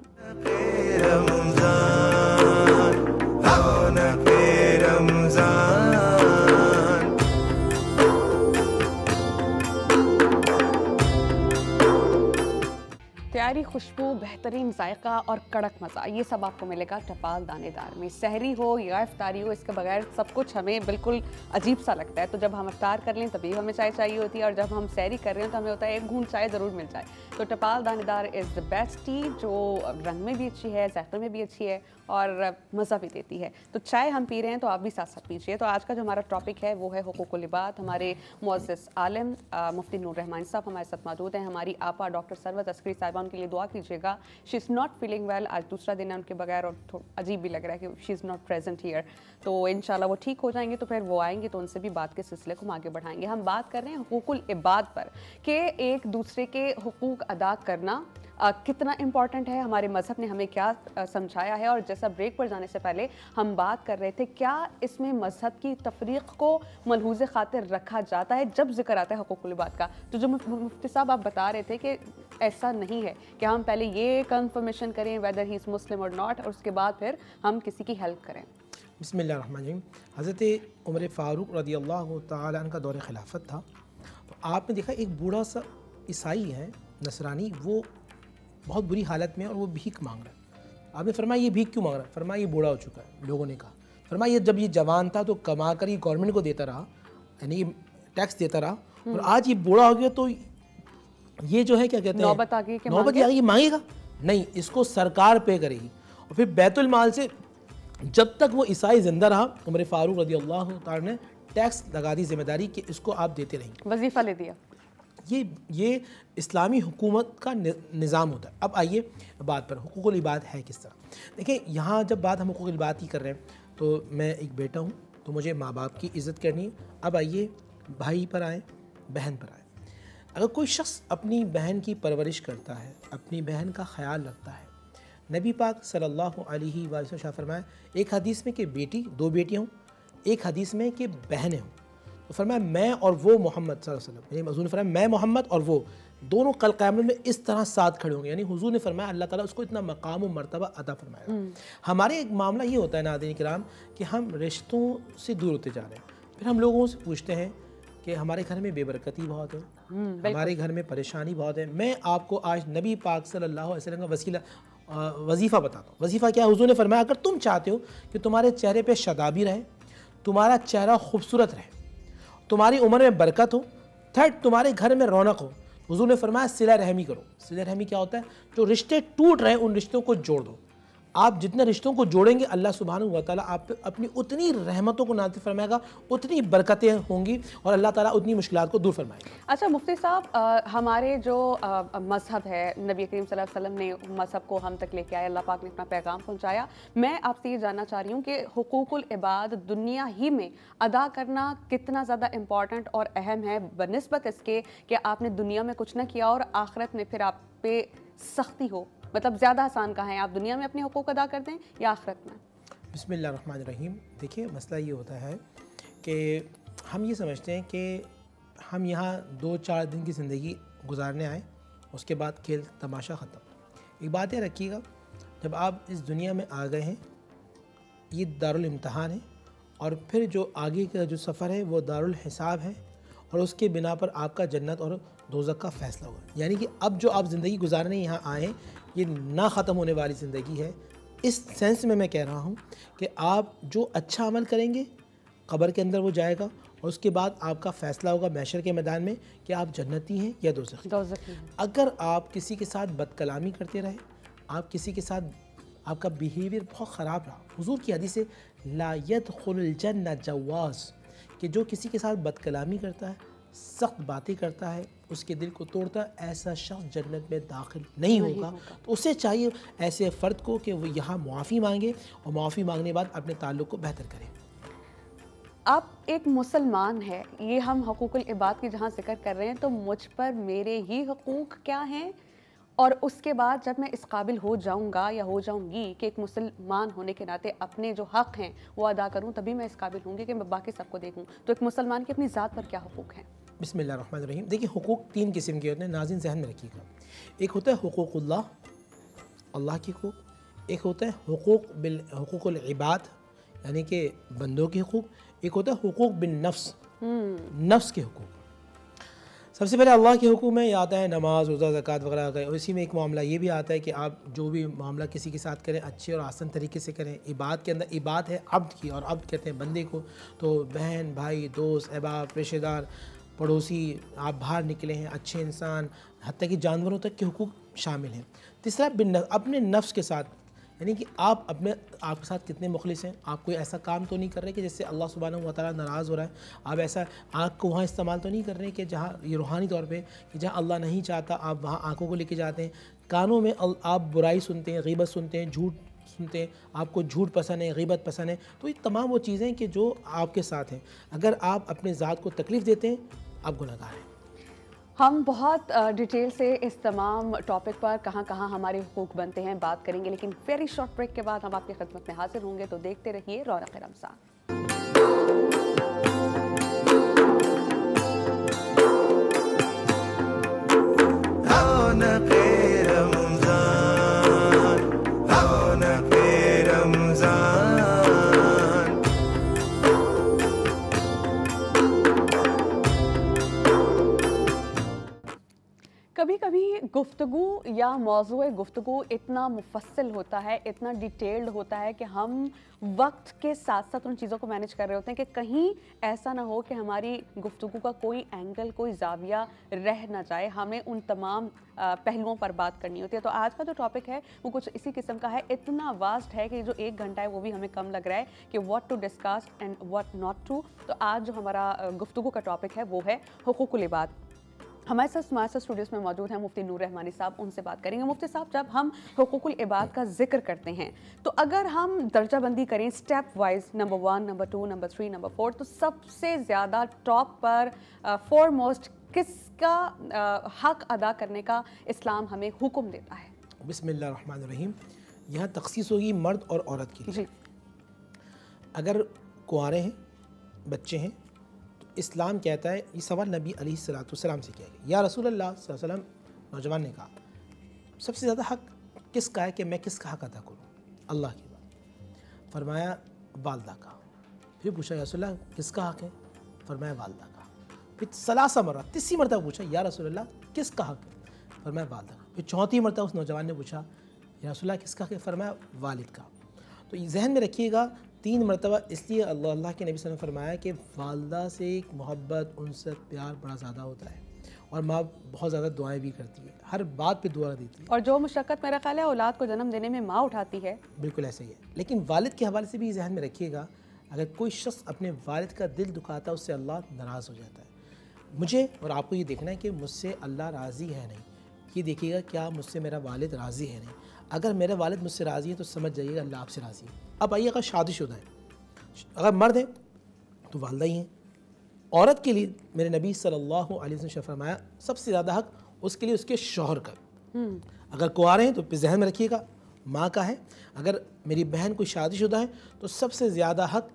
तैयारी, खुशबू, बेहतरीन जायका और कड़क मज़ा, ये सब आपको मिलेगा टपाल दानेदार में। सहरी हो या इफ्तारी हो, इसके बगैर सब कुछ हमें बिल्कुल अजीब सा लगता है। तो जब हम इफ्तार कर लें तभी हमें चाय चाहिए होती है, और जब हम सहरी कर रहे हैं तो हमें होता है एक घूंट चाय ज़रूर मिल जाए। तो टपाल दानेदार इज़ द बेस्ट टी, जो रंग में भी अच्छी है, ज़ायक़े में भी अच्छी है और मज़ा भी देती है। तो चाय हम पी रहे हैं तो आप भी साथ साथ पीजिए। तो आज का जो हमारा टॉपिक है वो है हुकूकुल इबाद। हमारे मुअज़्ज़िज़ आलिम मुफ्ती नूर रहमान साहब हमारे साथ मौजूद हैं। हमारी आपा डॉक्टर सरवत अस्करी साहिबा, उनके लिए दुआ कीजिएगा। She is not feeling well, आज दूसरा दिन है उनके बगैर और अजीब भी लग रहा है कि she is not present here. तो इंशाल्लाह वो ठीक हो जाएंगे तो फिर वो आएंगे तो उनसे भी बात के सिलसिले को हम आगे बढ़ाएंगे। हम बात कर रहे हैं हुकूकुल इबाद पर कि एक दूसरे के हुकूक अदा करना कितना इम्पॉर्टेंट है, हमारे मज़हब ने हमें क्या समझाया है। और जैसा ब्रेक पर जाने से पहले हम बात कर रहे थे, क्या इसमें मज़हब की तफरीक़ को मलहूज़ ख़ातिर रखा जाता है जब जिक्र आता है हुकूकुल इबाद का। तो जो मुफ्ती साहब आप बता रहे थे कि ऐसा नहीं है कि हम पहले ये कंफर्मेशन करें वेदर ही इज़ मुस्लिम और नॉट, और उसके बाद फिर हम किसी की हेल्प करें। बिस्मिल्लाहिर्रहमानिर्रहीम। हज़रत उमर फ़ारूक रज़ियल्लाहु तआला अन्हु का दौर खिलाफत था, तो आपने देखा एक बूढ़ा सा ईसाई है, नसरानी, वो बहुत बुरी हालत में और वो भीख मांग रहा है। आपने फरमाया ये भीख क्यों मांग रहा है? फरमाया ये बूढ़ा हो चुका है। लोगों ने कहा, फरमाया ये जब ये जवान था तो कमा कर ये गवर्नमेंट को देता रहा, यानी टैक्स देता रहा, और आज ये बूढ़ा हो गया तो ये जो है क्या कहते हैं, नौबत आ गई कि ये मांगेगा नहीं, इसको सरकार पे करेगी। और फिर बैतुल माल से जब तक वो ईसाई जिंदा रहा, उमर फ़ारूक रज़ियल्लाहु तआला ने टैक्स लगा दी, जिम्मेदारी कि इसको आप देते रहेंगे, वजीफ़ा ले दिया। ये इस्लामी हुकूमत का निज़ाम होता है। अब आइए बात पर, हुकूकुल इबाद है किस तरह। देखिए, यहाँ जब बात हम हुकूकुल इबाद की कर रहे हैं, तो मैं एक बेटा हूँ तो मुझे माँ बाप की इज़्ज़त करनी है। अब आइए भाई पर आए, बहन पर आए। अगर कोई शख्स अपनी बहन की परवरिश करता है, अपनी बहन का ख्याल रखता है, नबी पाक सल्लल्लाहु अलैहि वसल्लम फरमाया एक हदीस में कि बेटी, दो बेटियाँ हों, एक हदीस में कि बहनें हों, तो फरमाया मैं और वो मोहम्मद सल्लल्लाहु अलैहि वसल्लम, यानी हुज़ूर ने फरमाया मैं मोहम्मद और वो दोनों कल क़यामत में इस तरह साथ खड़े होंगे। यानी हुज़ूर ने फरमाया अल्लाह ताला उसको इतना मकाम और मर्तबा अता फरमाएगा। हमारे एक मामला ये होता है नाज़रीन किराम कि हम रिश्तों से दूर होते जा रहे हैं। फिर हम लोगों से पूछते हैं कि हमारे घर में बेबरकती बहुत है, हमारे घर में परेशानी बहुत है। मैं आपको आज नबी पाक सल्लल्लाहु अलैहि वसल्लम का वसीला वजीफ़ा बताता हूँ। वजीफ़ा क्या है? हुज़ूर ने फरमाया अगर तुम चाहते हो कि तुम्हारे चेहरे पे शदाबी रहे, तुम्हारा चेहरा खूबसूरत रहे, तुम्हारी उम्र में बरकत हो, थर्ड तुम्हारे घर में रौनक हो, हुजूर ने फरमाया सिला रहमी करो। सिला रहमी क्या होता है? जो रिश्ते टूट रहे हैं उन रिश्तों को जोड़ दो। आप जितने रिश्तों को जोड़ेंगे अल्लाह सुब्हानहू व तआला आप पे अपनी उतनी रहमतों को नाज़िल फरमाएगा, उतनी बरकतें होंगी और अल्लाह ताला उतनी मुश्किलात को दूर फरमाएगा। अच्छा मुफ्ती साहब, हमारे जो मज़हब है, नबी करीम सल्लल्लाहु अलैहि वसल्लम ने मज़हब को हम तक लेके आए, अल्लाह पाक ने अपना पैगाम पहुंचाया। मैं आपसे ये जानना चाह रही हूँ कि हुकूकुल इबाद दुनिया ही में अदा करना कितना ज़्यादा इम्पॉर्टेंट और अहम है बनिस्बत इसके कि आपने दुनिया में कुछ ना किया और आखिरत में फिर आप पे सख्ती हो। मतलब ज़्यादा आसान कहाँ है, आप दुनिया में अपने हुकूक अदा कर दें या आखिरत में? बिस्मिल्लाहिर्रहमानिर्रहीम। देखिए मसला ये होता है कि हम ये समझते हैं कि हम यहाँ 2-4 दिन की ज़िंदगी गुजारने आए, उसके बाद खेल तमाशा ख़त्म। एक बात याद रखिएगा, जब आप इस दुनिया में आ गए हैं ये दारुल इम्तिहान है और फिर जो आगे का जो सफ़र है वो दारुल हिसाब है और उसके बिना पर आपका जन्नत और दोज़ख का फ़ैसला होगा। यानी कि अब जो आप ज़िंदगी गुजारने यहाँ आए हैं ये ना ख़त्म होने वाली ज़िंदगी है। इस सेंस में मैं कह रहा हूँ कि आप जो अच्छा अमल करेंगे कब्र के अंदर वो जाएगा और उसके बाद आपका फ़ैसला होगा महशर के मैदान में कि आप जन्नती हैं या दोज़खी। अगर आप किसी के साथ बदकलामी करते रहे, आप किसी के साथ आपका बिहेवियर बहुत ख़राब रहा, हुज़ूर की हदीस है ला यदखुलुल जन्नत जव्वाज़, कि जो किसी के साथ बदकलामी करता है, सख्त बातें करता है, उसके दिल को तोड़ता है, ऐसा शख्स जन्नत में दाखिल नहीं होगा। तो उसे चाहिए ऐसे फ़र्द को कि वो यहाँ मुआफ़ी मांगे और मुआफ़ी मांगने के बाद अपने ताल्लुक़ को बेहतर करें। आप एक मुसलमान है, ये हम हुकूकुल इबाद की जहाँ जिक्र कर रहे हैं, तो मुझ पर मेरे ही हुकूक क्या हैं और उसके बाद जब मैं इस काबिल हो जाऊँगा या हो जाऊँगी कि एक मुसलमान होने के नाते अपने जो हक़ हैं वो अदा करूँ, तभी मैं इस काबिल होंगी कि मैं बाकी सबको देखूँ। तो एक मुसलमान की अपनी ज़ात पर क्या हुकूक हैं? बिस्मिल्लाहिर्रहमानिर्रहीम। देखिए हुकूक 3 किस्म के होते हैं, नाज़रीन ज़हन में रखिएगा। एक होता है हुकूकुल्लाह, अल्लाह के हुकूक। एक होता है हुकूकुल इबाद यानी कि बंदों के हुकूक। एक होता है हुकूक बिन नफ्स, नफ्स के हुकूक। सबसे पहले अल्लाह के हुकूम में आता है नमाज, रोज़ा, ज़कात वगैरह का। इसी में एक मामला ये भी आता है कि आप जो भी मामला किसी के साथ करें अच्छे और आसान तरीके से करें। इबाद के अंदर इबाद है अब्द की, और अब्द कहते हैं बंदे को। तो बहन, भाई, दोस्त, अहबाब, रिश्तेदार, पड़ोसी, आप बाहर निकले हैं, अच्छे इंसान, हत्ता कि जानवरों तक के हुकूक शामिल हैं। तीसरा बिन अपने नफ्स के साथ, यानी कि आप आपके साथ कितने मुखलिस हैं। आप कोई ऐसा काम तो नहीं कर रहे कि जिससे अल्लाह सुब्हानहू व तआला नाराज़ हो रहा है। आप ऐसा आँख को वहाँ इस्तेमाल तो नहीं कर रहे कि जहाँ ये रूहानी तौर पे कि जहाँ अल्लाह नहीं चाहता आप वहाँ आँखों को लेके जाते हैं। कानों में आप बुराई सुनते हैं, गीबत सुनते हैं, झूठ सुनते हैं, आपको झूठ पसंद है, गीबत पसंद है। तो ये तमाम वो चीज़ें कि जो आपके साथ हैं। अगर आप अपने ज़ात को तकलीफ़ देते हैं आप गुनहगार हैं। हम बहुत डिटेल से इस तमाम टॉपिक पर कहाँ कहाँ हमारे हुकूक बनते हैं बात करेंगे, लेकिन वेरी शॉर्ट ब्रेक के बाद हम आपकी खिदमत में हाजिर होंगे। तो देखते रहिए रौनक-ए-रमज़ान। कभी कभी गुफ्तगू या मौज़ूए गुफ्तगू इतना मुफस्सिल होता है, इतना डिटेल्ड होता है कि हम वक्त के साथ साथ उन चीज़ों को मैनेज कर रहे होते हैं कि कहीं ऐसा ना हो कि हमारी गुफ्तगू का कोई एंगल, कोई ज़ाविया रह ना जाए। हमें उन तमाम पहलुओं पर बात करनी होती है। तो आज का जो टॉपिक है वो कुछ इसी किस्म का है। इतना वास्ट है कि जो 1 घंटा है वो भी हमें कम लग रहा है कि what to discuss and what not to. तो आज जो हमारा गुफ्तगू का टॉपिक है वो है हुकूकुल इबाद। हमारे साथ स्टूडियोज़ में मौजूद हैं मुफ्ती नूर रहमानी साहब, उनसे बात करेंगे। मुफ्ती साहब, जब हम हुकूकुल इबाद का जिक्र करते हैं तो अगर हम दर्जाबंदी करें step wise, number 1, number 2, number 3, number 4, तो सबसे ज़्यादा टॉप पर फॉरमोस्ट किसका हक अदा करने का इस्लाम हमें हुक्म देता है? बिस्मिल्लाहिर्रहमानिर्रहीम। यहाँ तखसीस होगी मर्द और औरत की। जी। अगर कुंवारे हैं, बच्चे हैं, इस्लाम कहता है, ये सवाल नबी अलैहिस्सलाम से किया गया, या रसूल अल्लाह सल्लल्लाहु अलैहि वसल्लम, नौजवान ने कहा सबसे ज़्यादा हक किसका है कि मैं किसका हक अदा करूँ? अल्लाह की बात। फरमाया वालदा का। फिर पूछा या रसूल अल्लाह किसका हक है? फरमाया वालदा का। फिर सलासा मरतबा, तीसरी मरतबा पूछा या रसूल अल्लाह किसका हक है? फरमाया वालदा का। फिर चौथी मरतबा उस नौजवान ने पूछा या रसूल अल्लाह किसका हक है? फरमाया वालिद का। तो ये जहन में रखिएगा 3 मरतबा, इसलिए अल्लाह के नबी सल्लल्लाहु अलैहि वसल्लम ने फरमाया कि वालदा से एक मोहब्बत, उनसे प्यार बड़ा ज़्यादा होता है। और माँ बहुत ज़्यादा दुआएं भी करती है, हर बात पे दुआ देती है। और जो मुशक्क़त मेरा ख्याल है औलाद को जन्म देने में माँ उठाती है। बिल्कुल ऐसे ही है। लेकिन वालिद के हवाले से भी जहन में रखिएगा, अगर कोई शख्स अपने वालिद का दिल दुखाता है उससे अल्लाह नाराज़ हो जाता है। मुझे और आपको ये देखना है कि मुझसे अल्लाह राज़ी है नहीं, ये देखिएगा क्या मुझसे मेरा वालिद राज़ी है नहीं। अगर मेरा वालिद मुझसे राज़ी है तो समझ जाइएगा अल्लाह आपसे राज़ी है। अब आइए, अगर शादीशुदा है, अगर मर्द है तो वालदा ही हैं। औरत के लिए मेरे नबी सल्लल्लाहु अलैहि वसल्लम ने फरमाया सबसे ज़्यादा हक उसके लिए उसके शौहर का। अगर कुंवारे हैं तो जहन में रखिएगा माँ का है। अगर मेरी बहन कोई शादीशुदा है तो सबसे ज़्यादा हक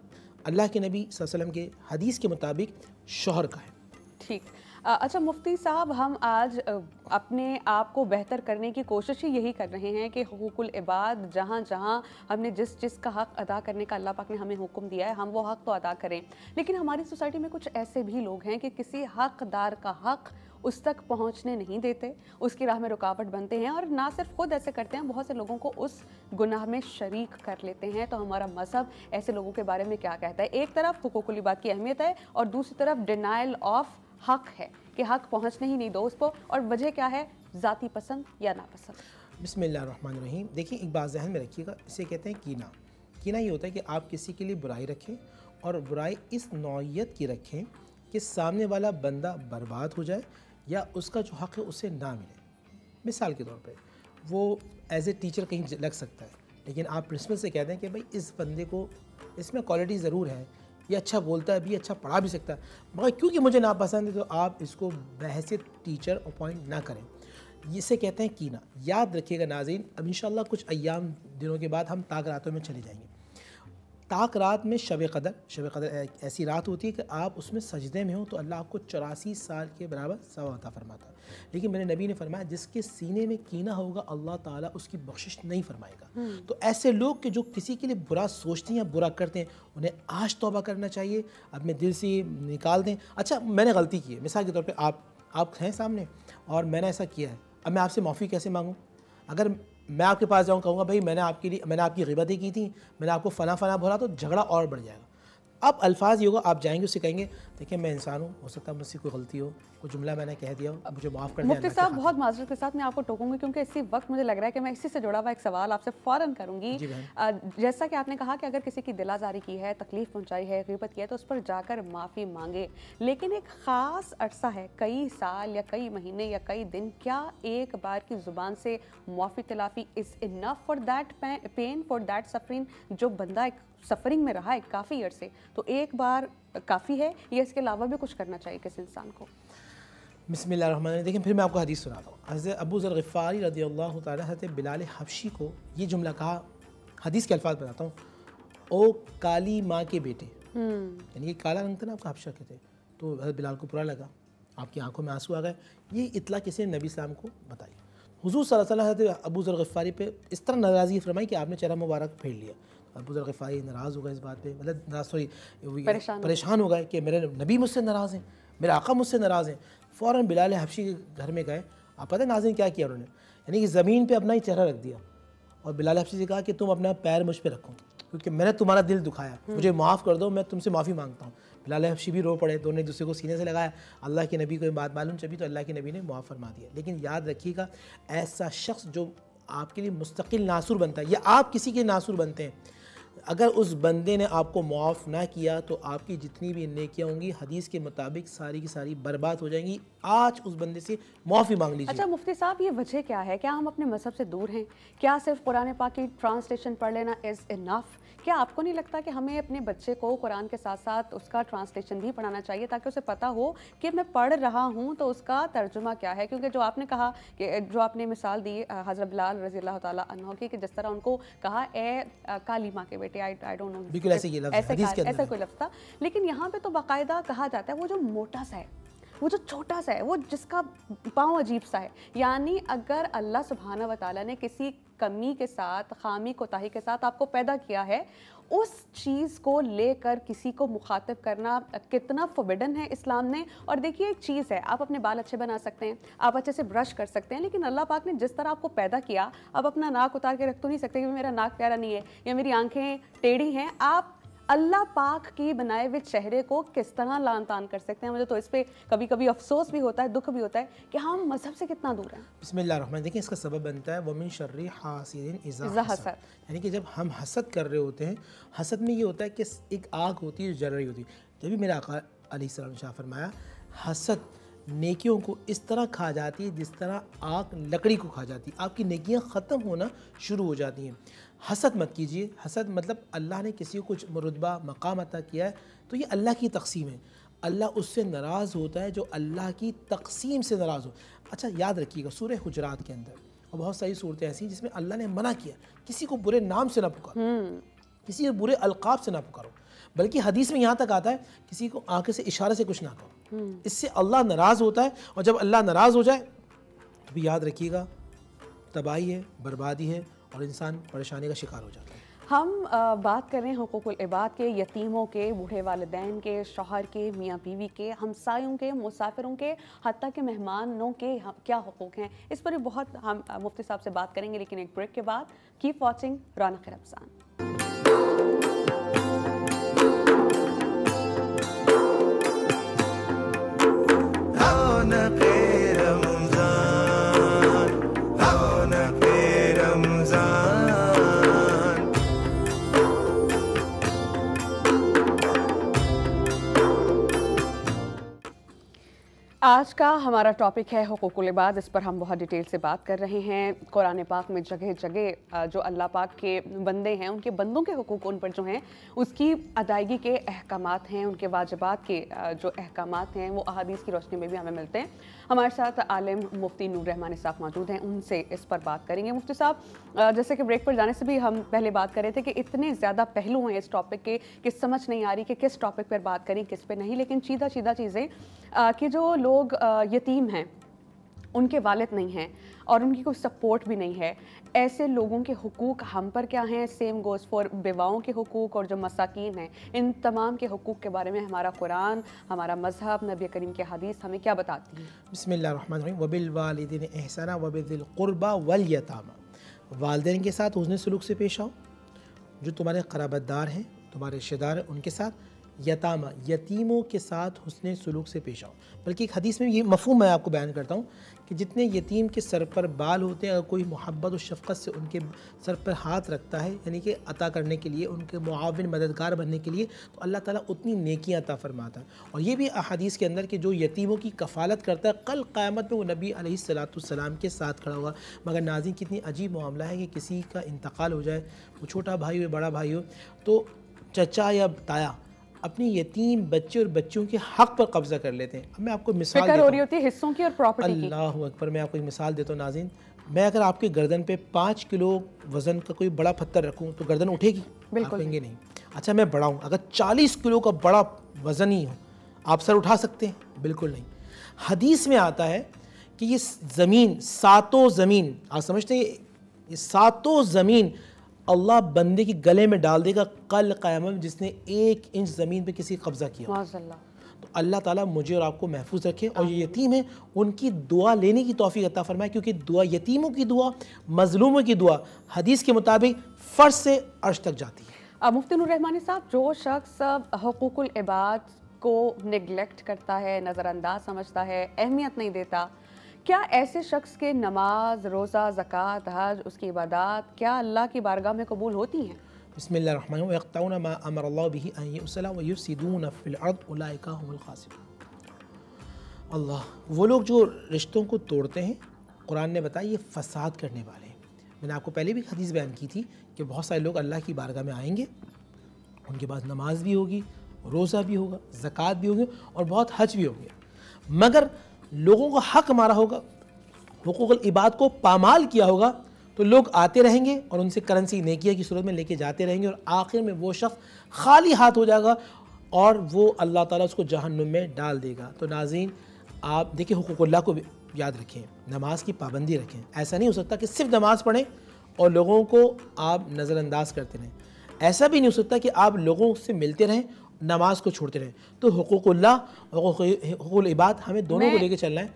अल्लाह के नबी सल्लल्लाहु अलैहि वसल्लम के हदीस के मुताबिक शौहर का है। ठीक। अच्छा मुफ्ती साहब, हम आज अपने आप को बेहतर करने की कोशिश ही यही कर रहे हैं कि हुकूकुल इबाद, जहाँ जहाँ हमने जिस का हक़ अदा करने का अल्लाह पाक ने हमें हुक्म दिया है, हम वो हक़ तो अदा करें। लेकिन हमारी सोसाइटी में कुछ ऐसे भी लोग हैं कि किसी हक़दार का हक़ उस तक पहुंचने नहीं देते, उसकी राह में रुकावट बनते हैं, और ना सिर्फ खुद ऐसे करते हैं, बहुत से लोगों को उस गुनाह में शरीक कर लेते हैं। तो हमारा मज़हब ऐसे लोगों के बारे में क्या कहता है? एक तरफ हुकूकुल इबाद की अहमियत है और दूसरी तरफ डिनाइल ऑफ हक है कि हक पहुंचने ही नहीं दो उसको, और वजह क्या है? ज़ाती पसंद या नापसंद। बिस्मिल्लाहिर्रहमानिर्रहीम। देखिए, एक बात ज़हन में रखिएगा, इसे कहते हैं कीना। कीना ये होता है कि आप किसी के लिए बुराई रखें और बुराई इस नौइयत की रखें कि सामने वाला बंदा बर्बाद हो जाए या उसका जो हक़ है उसे ना मिले। मिसाल के तौर पे वो एज ए टीचर कहीं लग सकता है, लेकिन आप प्रिंसिपल से कह दें कि भाई इस बंदे को इसमें क्वालिटी ज़रूर है, ये अच्छा बोलता है भी, अच्छा पढ़ा भी सकता है, मगर क्योंकि मुझे नापसंद है तो आप इसको बहैसियत टीचर अपॉइंट ना करें। इसे कहते हैं कीना। याद रखिएगा नाज़रीन, अब इंशाअल्लाह कुछ अय्याम दिनों के बाद हम ताक रातों में चले जाएंगे। ताक रात में शब क़दर एक ऐसी रात होती है कि आप उसमें सजदे में हो तो अल्लाह आपको 84 साल के बराबर सवाब अता फरमाता है। लेकिन मेरे नबी ने फरमाया जिसके सीने में कीना होगा अल्लाह ताला उसकी बख्शिश नहीं फरमाएगा। तो ऐसे लोग कि जो किसी के लिए बुरा सोचते हैं या बुरा करते हैं, उन्हें आज तौबा करना चाहिए, अपने दिल से निकाल दें। अच्छा, मैंने गलती की है, मिसाल के तौर पर आप हैं सामने और मैंने ऐसा किया है, अब मैं आपसे माफ़ी कैसे मांगूँ? अगर मैं आपके पास जाऊँ, कहूँगा भाई मैंने आपकी ग़िबतें की थी, मैंने आपको फ़ना बोला, तो झगड़ा और बढ़ जाएगा। अब अल्फाज ये होगा, आप जाएंगे उससे कहेंगे देखिए मैं इंसान हूँ, हो सकता है मुझसे कोई गलती हो, कोई जुमला मैंने कह दिया हो, मुझे माफ़ कर दें। मुफ्ती साहब, बहुत माजरत के साथ मैं आपको टोकूंगी क्योंकि इसी वक्त मुझे लग रहा है कि मैं इसी से जुड़ा हुआ एक सवाल आपसे फ़ौरन करूंगी। जैसा कि आपने कहा कि अगर किसी की दिलाजारी की है, तकलीफ़ पहुंचाई है, ग़िबत की है, तो उस पर जाकर माफ़ी मांगे। लेकिन एक ख़ास अरसा है, कई साल या कई महीने या कई दिन, क्या एक बार की ज़ुबान से माफ़ी तलाफ़ी is enough for that pain, for that suffering? जो बंदा एक सफरिंग में रहा है काफ़ी अर्से, तो एक बार काफ़ी है या इसके अलावा भी कुछ करना चाहिए किसी इंसान को? बिस्मिल्लाहिर्रहमानिर्रहीम। देखिए, फिर मैं आपको हदीस सुनाता हूँ। हज़रत अबू ज़र ग़िफ़ारी रज़ियल्लाहु ताला हज़रत बिलाल हबशी को ये जुमला कहा, हदीस के अल्फाज बताता हूँ। ओ काली माँ के बेटे, यानी कि काला रंग था ना आपका, हबशा के थे, तो हज़रत बिलाल को बुरा लगा, आपकी आंखों में आंसू आ गए। ये इतला किसी ने नबी सल्लल्लाहु अलैहि वसल्लम को बताई। हुज़ूर सल्लल्लाहु अलैहि वसल्लम हज़रत अबू ज़र ग़िफ़ारी पे इस तरह नाराज़गी फरमाई कि आपने चेहरा मुबारक फेर लिया। अबू ज़र ग़िफ़ारी नाराज़ हो गए इस बात पे, मतलब परेशान हो गए कि मेरे नबी मुझसे नाराज़ हैं, मेरे आका मुझसे नाराज़ हैं। फ़ौरन बिलाल हबशी के घर में गए। आप पता है नाज़रीन क्या किया उन्होंने? यानी कि ज़मीन पे अपना ही चेहरा रख दिया और बिलाल हबशी से कहा कि तुम अपना पैर मुझ पे रखो क्योंकि मैंने तुम्हारा दिल दुखाया, मुझे माफ़ कर दो, मैं तुमसे माफ़ी मांगता हूँ। बिलाल हबशी भी रो पड़े, दोनों एक दूसरे को सीने से लगाया। अल्लाह के नबी को ये बात मालूम चली तो अल्लाह के नबी ने माफ़ फरमा दिया। लेकिन याद रखिएगा, ऐसा शख्स जो आपके लिए मुस्तकिल नासुर बनता है या आप किसी के नासुर बनते हैं, अगर उस बंदे ने आपको माफ़ ना किया तो आपकी जितनी भी नेकियां होंगी हदीस के मुताबिक सारी की सारी बर्बाद हो जाएंगी। आज उस बंदे से माफ़ी मांग लीजिए। अच्छा मुफ्ती साहब, ये वजह क्या है? क्या हम अपने मज़हब से दूर हैं? क्या सिर्फ कुरान पाक की ट्रांसलेशन पढ़ लेना इज़ इनफ? क्या आपको नहीं लगता कि हमें अपने बच्चे को कुरान के साथ साथ उसका ट्रांसलेशन भी पढ़ाना चाहिए ताकि उसे पता हो कि मैं पढ़ रहा हूँ तो उसका तर्जुमा क्या है? क्योंकि जो आपने कहा कि जो आपने मिसाल दी हज़रत बिलाल रज़ी अल्लाह ताला अन्हु की, कि जिस तरह उनको कहा ए काली माँ के बेटे, आई डोंट नो, बिल्कुल ऐसे कोई लफ्ज़ था। लेकिन यहाँ पे तो बाकायदा कहा जाता है वो जो मोटा सा है, वो जो छोटा सा है, वो जिसका पाँव अजीब सा है, यानी अगर अल्लाह सुब्हाना व तआला ने किसी कमी के साथ, खामी कोताही के साथ आपको पैदा किया है, उस चीज़ को लेकर किसी को मुखातिब करना कितना फॉरबिडन है इस्लाम ने। और देखिए एक चीज़ है, आप अपने बाल अच्छे बना सकते हैं, आप अच्छे से ब्रश कर सकते हैं, लेकिन अल्लाह पाक ने जिस तरह आपको पैदा किया, आप अपना नाक उतार के रख तो नहीं सकते कि मेरा नाक प्यारा नहीं है या मेरी आंखें टेढ़ी हैं। आप अल्लाह पाक की बनाए हुए चेहरे को किस तरह लान तान कर सकते हैं? मुझे तो इस पे कभी कभी अफसोस भी होता है, दुख भी होता है कि हम मजहब से कितना दूर हैं। बिस्मिल्लाह, देखिए इसका सबब बनता है वमिन शर्रि हासिदिन इज़ा हसद, यानी कि जब हम हसद कर रहे होते हैं, हसद में ये होता है कि एक आग होती है जो जल रही होती है। जब भी मेरे आका अलैहिस्सलाम ने शाह फरमाया हसद नेकियों को इस तरह खा जाती है जिस तरह आग लकड़ी को खा जाती है, आपकी नेकियां ख़त्म होना शुरू हो जाती हैं। हसद मत कीजिए। हसद मतलब अल्लाह ने किसी को कुछ रुतबा मकाम अता किया है तो ये अल्लाह की तकसीम है, अल्लाह उससे नाराज़ होता है जो अल्लाह की तकसीम से नाराज़ हो। अच्छा याद रखिएगा, सूरह हुजरात के अंदर और बहुत सारी सूरतें ऐसी जिसमें अल्लाह ने मना किया किसी को बुरे नाम से ना पुकारो, किसी के बुरे अलकाब से ना पुकारो, बल्कि हदीस में यहाँ तक आता है किसी को आंखें से इशारे से कुछ ना करो, इससे अल्लाह नाराज़ होता है। और जब अल्लाह नाराज़ हो जाए तो भी याद रखिएगा तबाही है, बर्बादी है और इंसान परेशानी का शिकार हो जाता है। हम बात कर रहे हैं हुकूकुल इबाद के, यतीमों के, बूढ़े वालिदैन के, शौहर के, मियाँ बीवी के, हमसायों के, मुसाफिरों के, हत्ता के मेहमानों के क्या हुकूक हैं, इस पर बहुत हम मुफ्ती साहब से बात करेंगे, लेकिन एक ब्रेक के बाद। कीप वॉचिंग रौनक रमज़ान। आज का हमारा टॉपिक है हुकूकुल इबाद। इस पर हम बहुत डिटेल से बात कर रहे हैं। कुरान पाक में जगह जगह जो अल्लाह पाक के बंदे हैं, उनके बंदों के हुकूक उन पर जो हैं उसकी अदायगी के अहकामात हैं, उनके वाजिबात के जो अहकामात हैं वो अहादीस की रोशनी में भी हमें मिलते हैं। हमारे साथ आलिम मुफ्ती नूर रहमानी साहब मौजूद हैं, उनसे इस पर बात करेंगे। मुफ्ती साहब, जैसे कि ब्रेक पर जाने से भी हम पहले बात कर रहे थे कि इतने ज़्यादा पहलू हैं इस टॉपिक के कि समझ नहीं आ रही कि किस टॉपिक पर बात करें किस पर नहीं, लेकिन सीधा सीधा चीज़ें कि जो लोग यतीम हैं, उनके वालिद नहीं हैं और उनकी कोई सपोर्ट भी नहीं है, ऐसे लोगों के हुकूक हम पर क्या हैं? सेम गोज़ फॉर बेवाओं के हुकूक और जो मसाकीन हैं, इन तमाम के हुकूक के बारे में हमारा कुरान, हमारा मज़हब, नबी करीम की हदीस हमें क्या बताती है? बिस्मिल्लाहिर्रहमानिर्रहीम। वबिल वालिदैन एहसाना वबिज़िल क़ुरबा वल यतामा, वालिदैन के साथ हुस्न सलूक से पेश आओ, जो तुम्हारे क़राबतदार हैं, तुम्हारे रिश्तेदार हैं, उनके साथ। यतामा, यतीमों के साथ हुस्न सलूक से पेश आओ। बल्कि एक हदीस में ये मफ़हूम मैं आपको बयान करता हूँ कि जितने यतीम के सर पर बाल होते हैं, अगर कोई मोहब्बत और शफ़क़त से उनके सर पर हाथ रखता है, यानी कि अता करने के लिए, उनके मुआविन मददगार बनने के लिए, तो अल्लाह ताला उतनी नेकियां अता फरमाता है। और ये भी अहादीस के अंदर कि जो यतीमों की कफ़ालत करता है, कल क़यामत में वो नबी अलैहिस्सलाम के साथ खड़ा होगा। मगर नाज़रीन, कितनी अजीब मामला है कि किसी का इंतकाल हो जाए, वो छोटा भाई हो बड़ा भाई हो, तो चचा या ताया अपनी यतीम बच्चे और बच्चियों के हक़ पर कब्ज़ा कर लेते हैं। अब मैं आपको मिसाल देता हूँ, होती है हिस्सों की और प्रॉपर्टी की। अल्लाहु अकबर। मैं आपको एक मिसाल देता हूँ नाज़रीन, मैं अगर आपके गर्दन पे 5 किलो वज़न का कोई बड़ा पत्थर रखूँ तो गर्दन उठेगी? बिल्कुल कहेंगे नहीं। अच्छा, मैं बड़ा हूँ, अगर 40 किलो का बड़ा वज़न ही हो, आप सर उठा सकते हैं? बिल्कुल नहीं। हदीस में आता है कि ये ज़मीन, सातों ज़मीन, आप समझते हैं ये सातों ज़मीन अल्लाह बंदे के गले में डाल देगा कल क़यामत जिसने 1 इंच ज़मीन पे किसी कब्ज़ा किया। माशाअल्लाह। तो अल्लाह ताला मुझे और आपको महफूज रखे और ये यतीम है उनकी दुआ लेने की तौफीक अता फरमाए, क्योंकि दुआ, यतीमों की दुआ, मज़लूमों की दुआ हदीस के मुताबिक फ़र्श से अर्श तक जाती है। मुफ्ती नूर रहमानी साहब, जो शख्स हुकूकुल इबाद को निगलेक्ट करता है, नज़रअंदाज समझता है, अहमियत नहीं देता, क्या ऐसे शख्स के नमाज, रोज़ा, ज़कात, हज, उसकी इबादत क्या अल्लाह की बारगाह में कबूल होती हैं? बिस्मिल्लाहिर्रहमानिर्रहीम। वयक़तऊना मा अमरल्लाहु बिही अन युसला व युफ़सिदूना फ़िल अर्द उलाइका हुमुल ख़ासिरून। अल्लाह, वो लोग जो रिश्तों को तोड़ते हैं, कुरान ने बताया ये फ़साद करने वाले हैं। मैंने आपको पहले भी हदीस बयान की थी कि बहुत सारे लोग अल्लाह की बारगाह में आएंगे, उनके पास नमाज भी होगी, रोज़ा भी होगा, ज़कात भी होगी और बहुत हज भी होंगे, मगर लोगों का हक मारा होगा, हुकूकुल इबाद को पामाल किया होगा, तो लोग आते रहेंगे और उनसे करेंसी नेकिया की सूरत में लेके जाते रहेंगे और आखिर में वो शख्स खाली हाथ हो जाएगा और वो अल्लाह ताला उसको जहन्नुम में डाल देगा। तो नाज़रीन, आप देखिए, हुकूकुल्लाह को याद रखें, नमाज की पाबंदी रखें। ऐसा नहीं हो सकता कि सिर्फ नमाज पढ़ें और लोगों को आप नज़रअंदाज करते रहें। ऐसा भी नहीं हो सकता कि आप लोगों से मिलते रहें, नमाज को छोड़ते रहें। तो हुकूकुल्लाह और हुकूकुल इबाद हमें दोनों को लेके चलना है।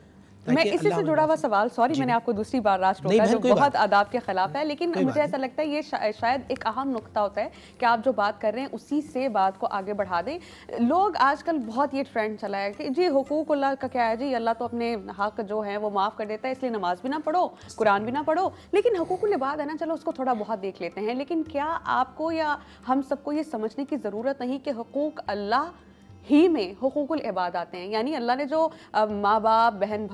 मैं इसी से जुड़ा हुआ सवाल, सॉरी मैंने आपको दूसरी बार राज रोका, जो बहुत आदाब के खिलाफ है, लेकिन मुझे ऐसा लगता है ये शायद एक अहम नुक्ता होता है कि आप जो बात कर रहे हैं उसी से बात को आगे बढ़ा दें। लोग आजकल बहुत ये ट्रेंड चला है कि जी हुकूक अल्लाह का क्या है जी, अल्लाह तो अपने हक जो है वो माफ़ कर देता है, इसलिए नमाज भी ना पढ़ो, कुरान भी ना पढ़ो, लेकिन हुकूकुल इबाद है ना, चलो उसको थोड़ा बहुत देख लेते हैं। लेकिन क्या आपको या हम सबको ये समझने की ज़रूरत नहीं कि हुकूक अल्लाह ही में हुकूकुल इबाद आते हैं? यानी अल्लाह ने जो माँ बाप, बहन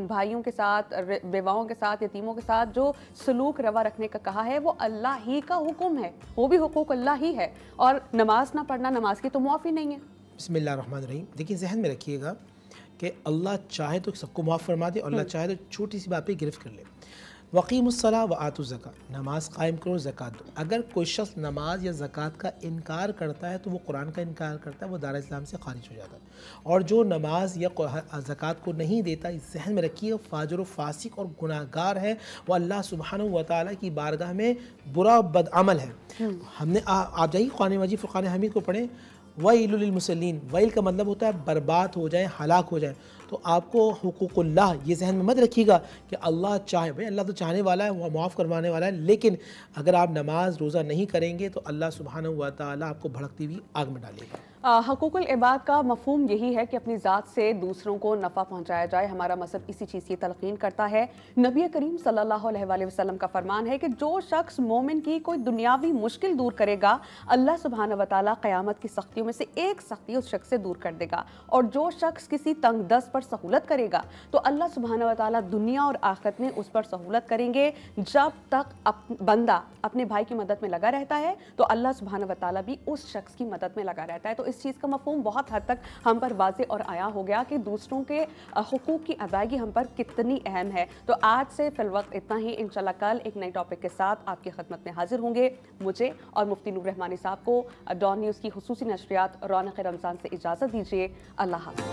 भाइयों के साथ, बेवाओं के साथ, यतीमों के साथ जो सलूक रवा रखने का कहा है वो अल्लाह ही का हुक्म है, वो भी हुकूक अल्लाह ही है। और नमाज ना पढ़ना नमाज की तो मुआफ़ी नहीं है। बिस्मिल्लाहिर्रहमानिर्रहीम। देखिए जहन में रखिएगा कि अल्लाह चाहे तो सबको माफ़ फरमा दे और अल्लाह चाहे तो छोटी सी बात पे गिरफ्त कर ले। वक़ीमुस्सलाह व आतु ज़कात, नमाज कायम करो, ज़कात दो। अगर कोई शख्स नमाज या ज़कात का इनकार करता है तो वो कुरान का इनकार करता है, वो दायरा इस्लाम से खारिज हो जाता है। और जो नमाज या ज़कात को नहीं देता, इस जहन में रखिए, फाजिर व फासिक और गुनाहगार है, वो अल्लाह सुब्हानहू व तआला की बारगाह में बुरा बदअमल है। हमने आप जाइए कुरान मजीद फ़ुरक़ान हमीद को पढ़ें, वैलुल लिलमुसल्लीन, वैल का मतलब होता है बर्बाद हो जाए, हलाक हो जाए। तो आपको हुकूकुल्लाह ये जहन में मत रखिएगा कि अल्लाह चाहे, भाई अल्लाह तो चाहने वाला है, वो माफ़ करवाने वाला है, लेकिन अगर आप नमाज रोज़ा नहीं करेंगे तो अल्लाह सुब्हानहू व तआला आपको भड़कती हुई आग में डालेगा। हुकूकुल इबाद का मफहूम यही है कि अपनी ज़ात से दूसरों को नफ़ा पहुँचाया जाए। हमारा मज़हब इसी चीज़ की तलक़ीन करता है। नबी करीम सल्लल्लाहु अलैहि वसल्लम का फरमान है कि जो शख्स मोमिन की कोई दुनियावी मुश्किल दूर करेगा, अल्लाह सुब्हानहू व तआला क़यामत की सख्तियों में से एक सख्ती उस शख्स से दूर कर देगा। और जो शख्स किसी तंगदस्त पर सहूलत करेगा तो अल्लाह सुब्हानहू व तआला दुनिया और आखिरत में उस पर सहूलत करेंगे। जब तक बंदा अपने भाई की मदद में लगा रहता है तो अल्लाह सुब्हानहू व तआला भी उस शख्स की मदद में लगा रहता है। तो इस चीज़ का मफहूम बहुत हद तक हम पर वाज़े और आया हो गया कि दूसरों के हुकूक की अदायगी हम पर कितनी अहम है। तो आज से फिलवक्त इतना ही। इंशाल्लाह कल एक नए टॉपिक के साथ आपकी खिदमत में हाजिर होंगे। मुझे और मुफ्ती नूर रहमानी साहब को डॉन न्यूज़ की खुसूसी नशरियात रौनक रमज़ान से इजाज़त दीजिए। अल्लाह हाफ़िज़।